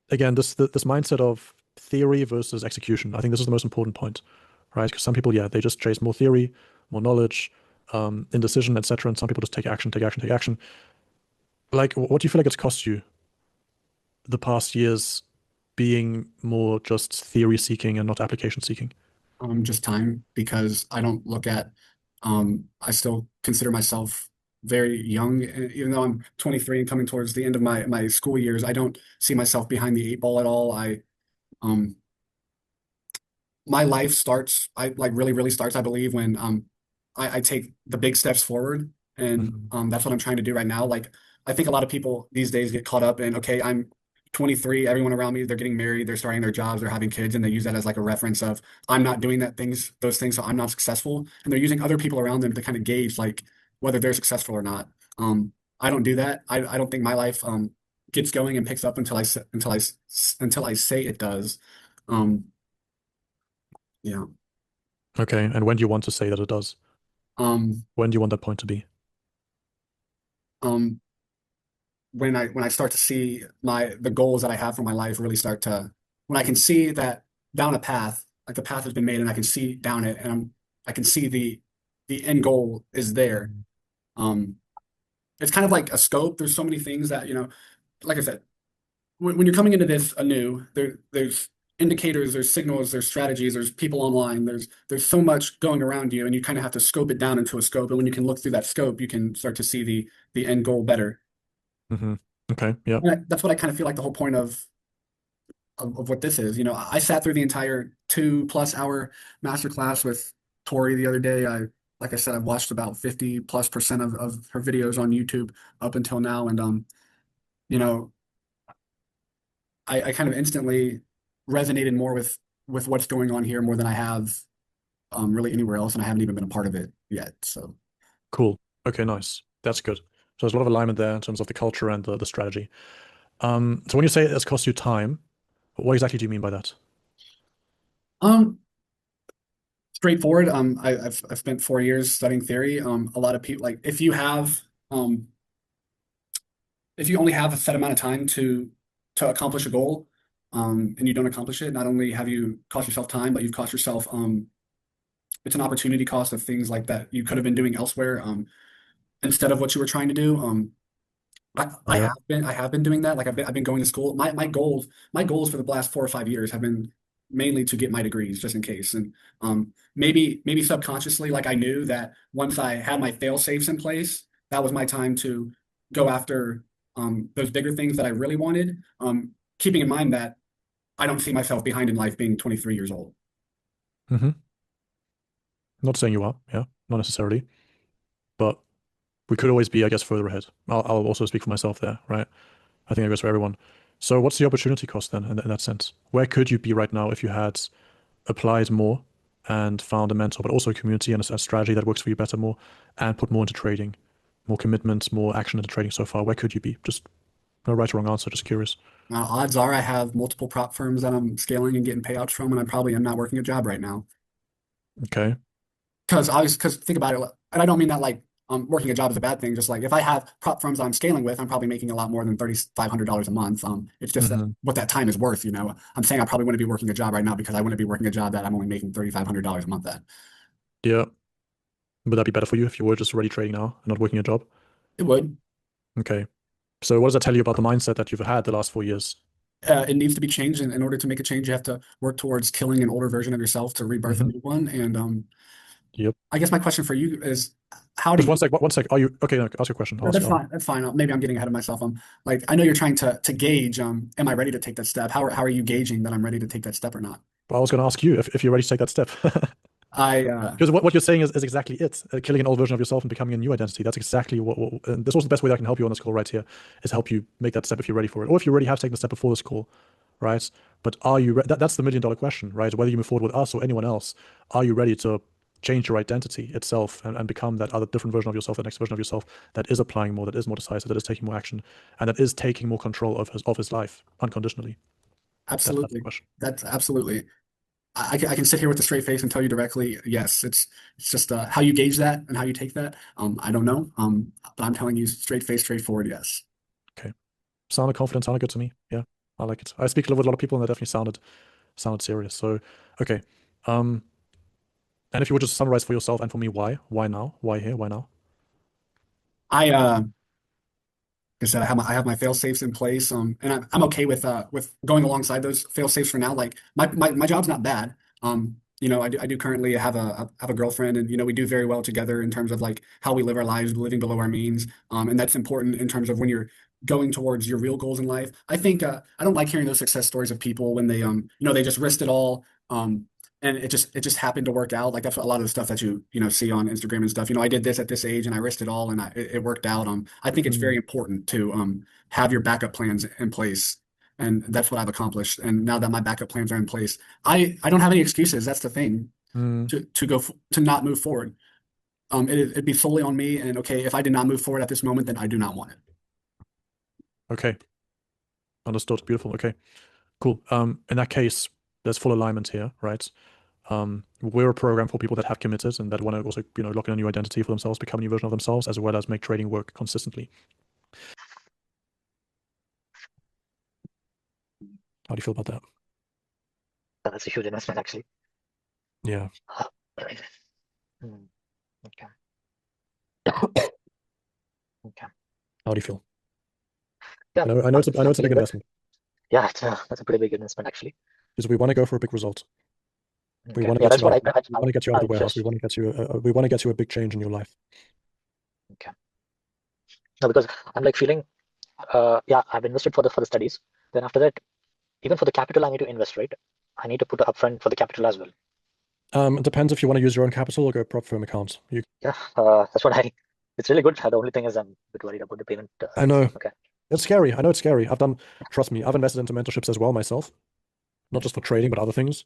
again, this mindset of theory versus execution, I think this is the most important point, right? Because some people, yeah, they just chase more theory, more knowledge, indecision, etc. And some people just take action. Like, what do you feel like it's cost you the past years being more just theory seeking and not application seeking? Just time, because I don't look at, I still consider myself very young, even though I'm 23 and coming towards the end of my school years. I don't see myself behind the 8 ball at all. My life starts, really starts, I believe, when I take the big steps forward, and that's what I'm trying to do right now. Like, I think a lot of people these days get caught up in, okay, I'm 23, everyone around me, they're getting married, they're starting their jobs, they're having kids, and they use that as like a reference of, I'm not doing those things, so I'm not successful. And they're using other people around them to kind of gauge like whether they're successful or not. I don't do that. I don't think my life gets going and picks up until I say it does. Yeah. Okay, and when do you want to say that it does? When do you want that point to be? When I start to see the goals that I have for my life really start to, when I can see that down a path, like the path has been made and I can see down it, and I can see the end goal is there. It's kind of like a scope. There's so many things that, like I said, when you're coming into this anew, there's indicators, there's signals, there's strategies, there's people online, there's so much going around you, and you kind of have to scope it down into a scope. And when you can look through that scope, you can start to see the end goal better. Okay, yeah. And that's what I kind of feel like the whole point of what this is. I sat through the entire 2+ hour masterclass with Tori the other day. Like I said, I've watched about 50+% of her videos on YouTube up until now. And, I kind of instantly resonated more with what's going on here more than I have really anywhere else. And I haven't even been a part of it yet. So cool. Okay, nice. That's good. So there's a lot of alignment there in terms of the culture and the strategy. So when you say it's cost you time, what exactly do you mean by that? Straightforward. I've spent 4 years studying theory. A lot of people, like, if you only have a set amount of time to accomplish a goal, and you don't accomplish it, not only have you cost yourself time, but you've cost yourself it's an opportunity cost of things like that you could have been doing elsewhere instead of what you were trying to do. I have been doing that. Like, I've been going to school. My goals for the last 4 or 5 years have been mainly to get my degrees, just in case. And maybe subconsciously, like, I knew that once I had my fail safes in place, that was my time to go after those bigger things that I really wanted, keeping in mind that I don't see myself behind in life being 23 years old. Mm-hmm. Not saying you are, yeah, not necessarily, but we could always be, I guess, further ahead. I'll also speak for myself there, right? I think it goes for everyone. So what's the opportunity cost then in that sense? Where could you be right now if you had applied more and found a mentor, but also a community and a strategy that works for you better more, and put more into trading, more commitment, more action into trading so far? Where could you be? Just no right or wrong answer, just curious. Odds are I have multiple prop firms that I'm scaling and getting payouts from, and I probably am not working a job right now. Okay. Because think about it, and I don't mean that like working a job is a bad thing. Just like if I have prop firms I'm scaling with, I'm probably making a lot more than $3,500 a month. It's just that what that time is worth. I'm saying I probably wouldn't be working a job right now because I wouldn't be working a job that I'm only making $3,500 a month at. Yeah. Would that be better for you if you were just already trading now and not working a job? It would. Okay. So what does that tell you about the mindset that you've had the last 4 years? It needs to be changed, and in order to make a change, you have to work towards killing an older version of yourself to rebirth a new one. And Yep. I guess my question for you is, how do Just you? one sec. Are you okay? No, ask your question. No, that's fine. That's fine. Maybe I'm getting ahead of myself. Like I know you're trying to gauge. Am I ready to take that step? How are you gauging that I'm ready to take that step or not? Well, I was going to ask you if you're ready to take that step. Because what you're saying is exactly it. Killing an old version of yourself and becoming a new identity. That's exactly what and this was the best way that I can help you on this call right here, is help you make that step if you're ready for it. Or if you already have taken the step before this call, right? But are you that's the $1 million question, right? Whether you move forward with us or anyone else, are you ready to change your identity itself and become that other different version of yourself, the next version of yourself that is applying more, that is more decisive, that is taking more action, and that is taking more control of his life unconditionally? Absolutely. That's the question. That's absolutely. I can sit here with a straight face and tell you directly, yes. It's just how you gauge that and how you take that. I don't know. But I'm telling you straight face, straightforward, yes. Okay. Sounded confident, sounded good to me. Yeah, I like it. I speak with a lot of people and that definitely sounded serious. So, okay. And if you would just summarize for yourself and for me, why? Why now? Why here? Why now? Like I said, I have my fail safes in place. And I'm okay with going alongside those fail safes for now. Like my job's not bad. I do currently have a girlfriend, and we do very well together in terms of like how we live our lives, living below our means. And that's important in terms of when you're going towards your real goals in life. I think I don't like hearing those success stories of people when they they just risked it all. And it just happened to work out. Like that's what a lot of the stuff that you see on Instagram and stuff. I did this at this age and I risked it all and it worked out. I think it's very important to have your backup plans in place. And that's what I've accomplished. And now that my backup plans are in place, I don't have any excuses. That's the thing to not move forward. It'd be solely on me. And okay, if I did not move forward at this moment, then I do not want it. Okay. Understood. Beautiful. Okay. Cool. In that case, there's full alignment here, right? We're a program for people that have committed and that want to also, lock in a new identity for themselves, become a new version of themselves, as well as make trading work consistently. How do you feel about that? That's a huge investment, actually. Yeah. Okay. Okay. How do you feel? Yeah, I know it's a big investment. Yeah, that's a pretty big investment, actually. Because we want to go for a big result. We Okay. want to Yeah, get that's you what out. We want to get you out of the I warehouse. just We want to get you a big change in your life. okay. No, because I'm like feeling, yeah, I've invested for the studies. Then after that, even for the capital, I need to invest, right? I need to put upfront for the capital as well. It depends if you want to use your own capital or go prop firm account. Yeah, that's what it's really good. The only thing is I'm a bit worried about the payment. I know. Okay. It's scary. I know it's scary. Trust me, I've invested into mentorships as well myself. Not just for trading, but other things.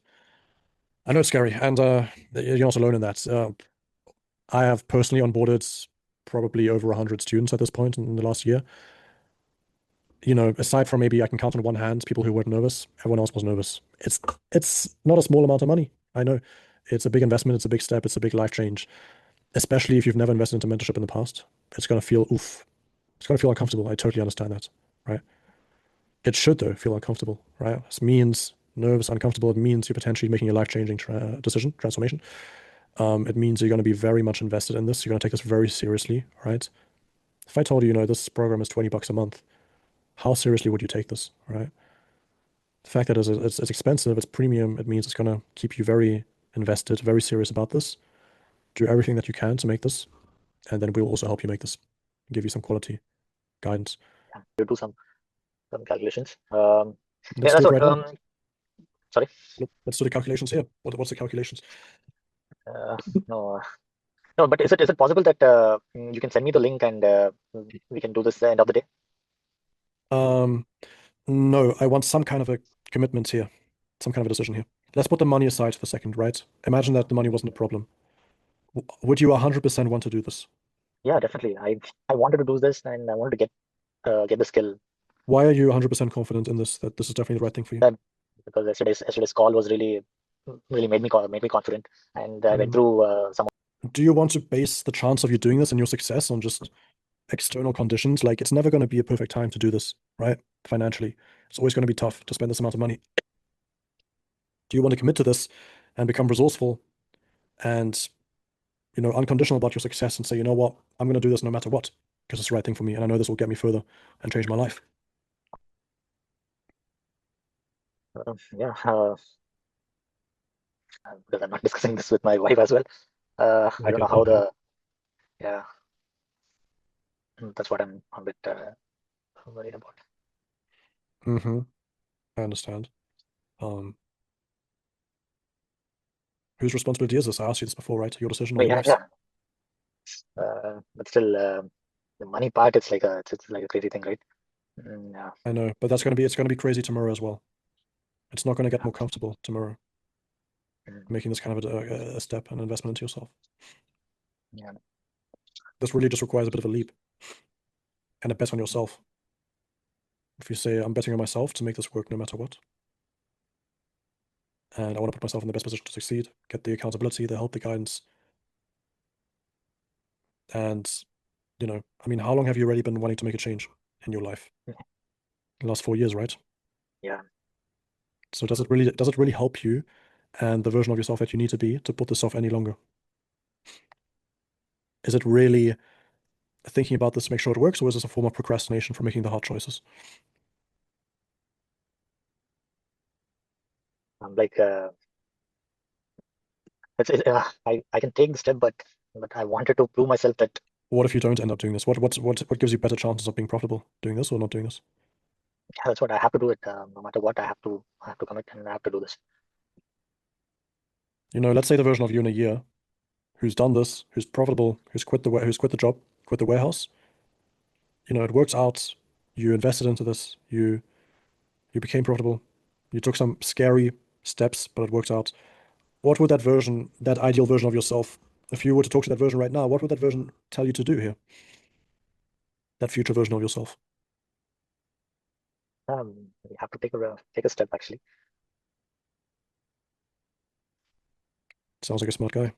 I know it's scary. And you're not alone in that. I have personally onboarded probably over 100 students at this point in the last year. Aside from maybe I can count on one hand people who weren't nervous, everyone else was nervous. It's not a small amount of money. I know. It's a big investment. It's a big step. It's a big life change. Especially if you've never invested into mentorship in the past. It's going to feel oof. It's going to feel uncomfortable. I totally understand that, right? It should, though, feel uncomfortable, right? This means nervous, uncomfortable. It means you're potentially making a life-changing transformation. It means you're going to be very much invested in this. You're going to take this very seriously, right? If I told you, this program is $20 a month, how seriously would you take this, right? The fact that it's expensive, it's premium, it means it's going to keep you very invested, very serious about this. Do everything that you can to make this, and then we'll also help you make this, give you some quality guidance. to do some calculations. Let's Yeah, do that's it what. right now. Sorry. Let's do the calculations here. What's the calculations? No, no, but is it possible that you can send me the link and we can do this at the end of the day? No, I want some kind of a commitment here, some kind of a decision here. Let's put the money aside for a second, right? Imagine that the money wasn't a problem. Would you 100% want to do this? Yeah, definitely. I wanted to do this and I wanted to get the skill. Why are you 100% confident in this, that this is definitely the right thing for you? Because yesterday's call was really made me confident, and I went through some. Do you want to base the chance of you doing this and your success on just external conditions? Like, it's never going to be a perfect time to do this, right? Financially, it's always going to be tough to spend this amount of money. Do you want to commit to this and become resourceful and, you know, unconditional about your success and say, you know what, I'm going to do this no matter what, because it's the right thing for me, and I know this will get me further and change my life. Yeah, because I'm not discussing this with my wife as well. I don't know how the. Yeah, that's what I'm a bit worried about. I understand. Whose responsibility is this? I asked you this before, right? Your decision or your wife's? But still, the money part, it's like a crazy thing, right? Yeah. I know, but it's going to be crazy tomorrow as well. It's not going to get more comfortable tomorrow. Making this kind of a step, an investment into yourself. Yeah. This really just requires a bit of a leap and a bet on yourself. If you say, I'm betting on myself to make this work no matter what, and I want to put myself in the best position to succeed, get the accountability, the help, the guidance. And, you know, I mean, how long have you already been wanting to make a change in your life? The last 4 years, right? Yeah. So does it really help you and the version of yourself that you need to be to put this off any longer? Is it really thinking about this to make sure it works, or is this a form of procrastination for making the hard choices? I'm like, I can take the step, but I wanted to prove myself that. What if you don't end up doing this? What gives you better chances of being profitable, doing this or not doing this? Yeah, that's what I have to do it. No matter what, I have to commit and I have to do this. You know, let's say the version of you in a year who's done this, who's profitable, who's quit the job, quit the warehouse. You know, it works out. You invested into this. You became profitable. You took some scary steps, but it worked out. What would that ideal version of yourself, if you were to talk to that version right now, what would that version tell you to do here? That future version of yourself. You have to take a step, actually. Sounds like a smart guy.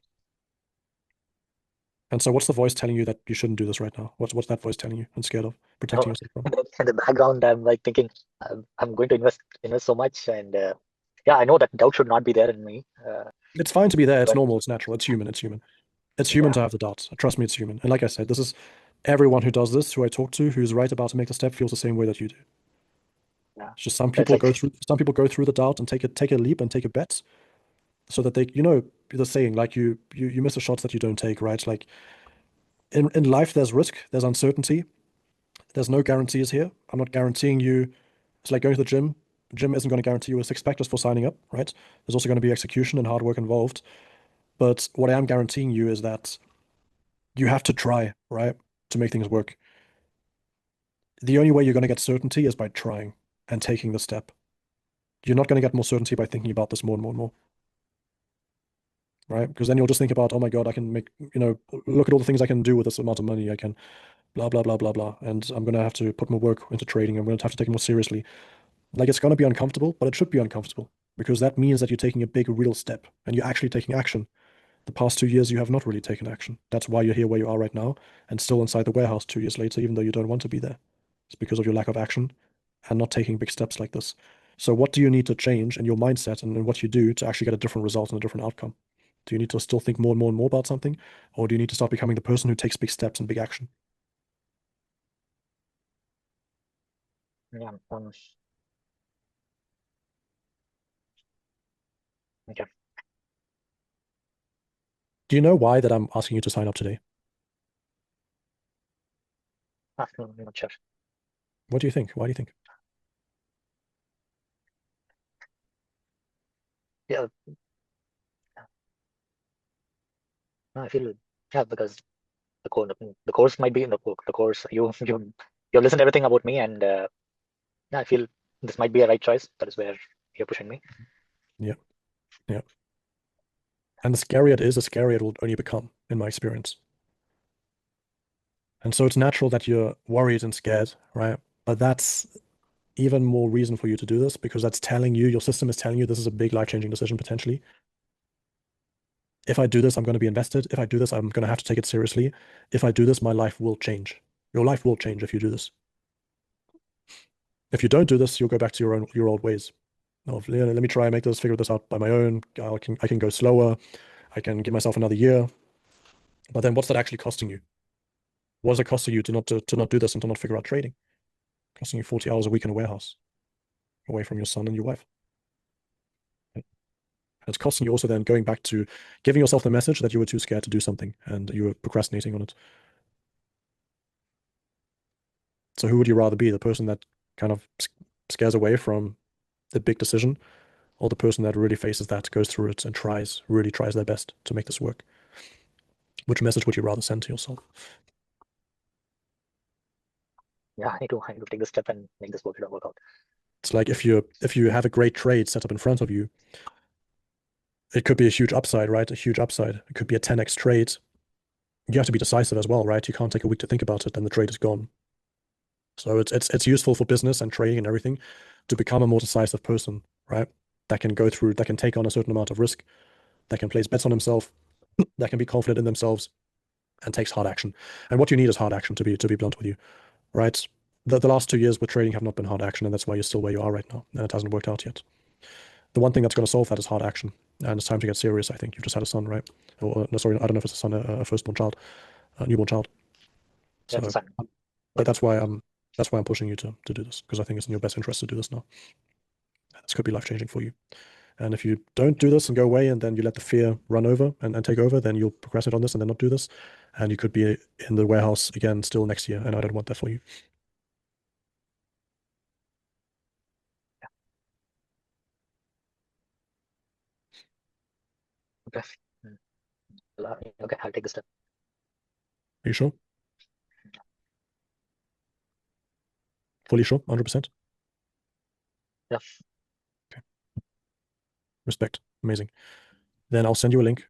And so what's the voice telling you that you shouldn't do this right now? What's that voice telling you and scared of, protecting yourself from? In the background, I'm like thinking, I'm going to invest so much, and yeah, I know that doubt should not be there in me. It's fine to be there. It's normal. It's natural. It's human. It's human. It's human to have the doubts. Trust me, it's human. And like I said, this is everyone who does this, who I talk to, who's right about to make the step, feels the same way that you do. Yeah. It's just some people go through the doubt and take a leap and take a bet, so that they, you know, the saying, like you miss the shots that you don't take, right? Like in life, there's risk, there's uncertainty, there's no guarantees here. I'm not guaranteeing you. It's like going to the gym. Gym isn't going to guarantee you a six-pack just for signing up, right? There's also going to be execution and hard work involved. But what I am guaranteeing you is that you have to try, right, to make things work. The only way you're going to get certainty is by trying and taking the step. You're not going to get more certainty by thinking about this more and more and more. Right? Because then you'll just think about, oh my God, I can make, you know, look at all the things I can do with this amount of money. I can blah, blah, blah, blah, blah. And I'm going to have to put more work into trading. I'm going to have to take it more seriously. Like, it's going to be uncomfortable, but it should be uncomfortable, because that means that you're taking a big, real step and you're actually taking action. The past 2 years, you have not really taken action. That's why you're here where you are right now and still inside the warehouse 2 years later, even though you don't want to be there. It's because of your lack of action and not taking big steps like this. So what do you need to change in your mindset and in what you do to actually get a different result and a different outcome? Do you need to still think more and more and more about something? Or do you need to start becoming the person who takes big steps and big action? Yeah. Okay. Do you know why that I'm asking you to sign up today? I'm not sure. What do you think? Why do you think? Yeah, no, I feel because the course might be in the book. The course you listened to everything about me, and yeah, I feel this might be a right choice. That is where you're pushing me. Yeah. Yeah. And the scarier it is, the scarier it will only become, in my experience. And so it's natural that you're worried and scared, right? But that's even more reason for you to do this, because that's telling you, your system is telling you this is a big life-changing decision potentially. If I do this, I'm going to be invested. If I do this, I'm going to have to take it seriously. If I do this, my life will change. Your life will change if you do this. If you don't do this, you'll go back to your old ways. Of, let me try and make this, figure this out by my own. I can go slower. I can give myself another year. But then what's that actually costing you? What is it costing you to not do this and to not figure out trading? Costing you 40 hours a week in a warehouse, away from your son and your wife. And it's costing you also then going back to giving yourself the message that you were too scared to do something and you were procrastinating on it. So who would you rather be? The person that kind of scares away from the big decision, or the person that really faces that, goes through it, and really tries their best to make this work? Which message would you rather send to yourself? Yeah, I need to take this step and make this work out. It's like if you have a great trade set up in front of you, it could be a huge upside, right? A huge upside. It could be a 10x trade. You have to be decisive as well, right? You can't take a week to think about it, and the trade is gone. So it's useful for business and trading and everything to become a more decisive person, right? That can take on a certain amount of risk, that can place bets on himself, that can be confident in themselves, and takes hard action. And what you need is hard action, to be blunt with you, right? The last 2 years with trading have not been hard action, and that's why you're still where you are right now, and it hasn't worked out yet. The one thing that's going to solve that is hard action, and it's time to get serious. I think you've just had a son, right? Or no, sorry, I don't know if it's a son, a firstborn child, a newborn child. Yeah, So, it's fine. but that's why I'm pushing you to do this, because I think it's in your best interest to do this now. This could be life-changing for you. And if you don't do this and go away, and then you let the fear run over and take over, then you'll procrastinate on this and then not do this, and you could be in the warehouse again still next year, and I don't want that for you. Okay. Okay, I'll take this step. Are you sure? Fully sure? 100%? Yeah. Okay. Respect. Amazing. Then I'll send you a link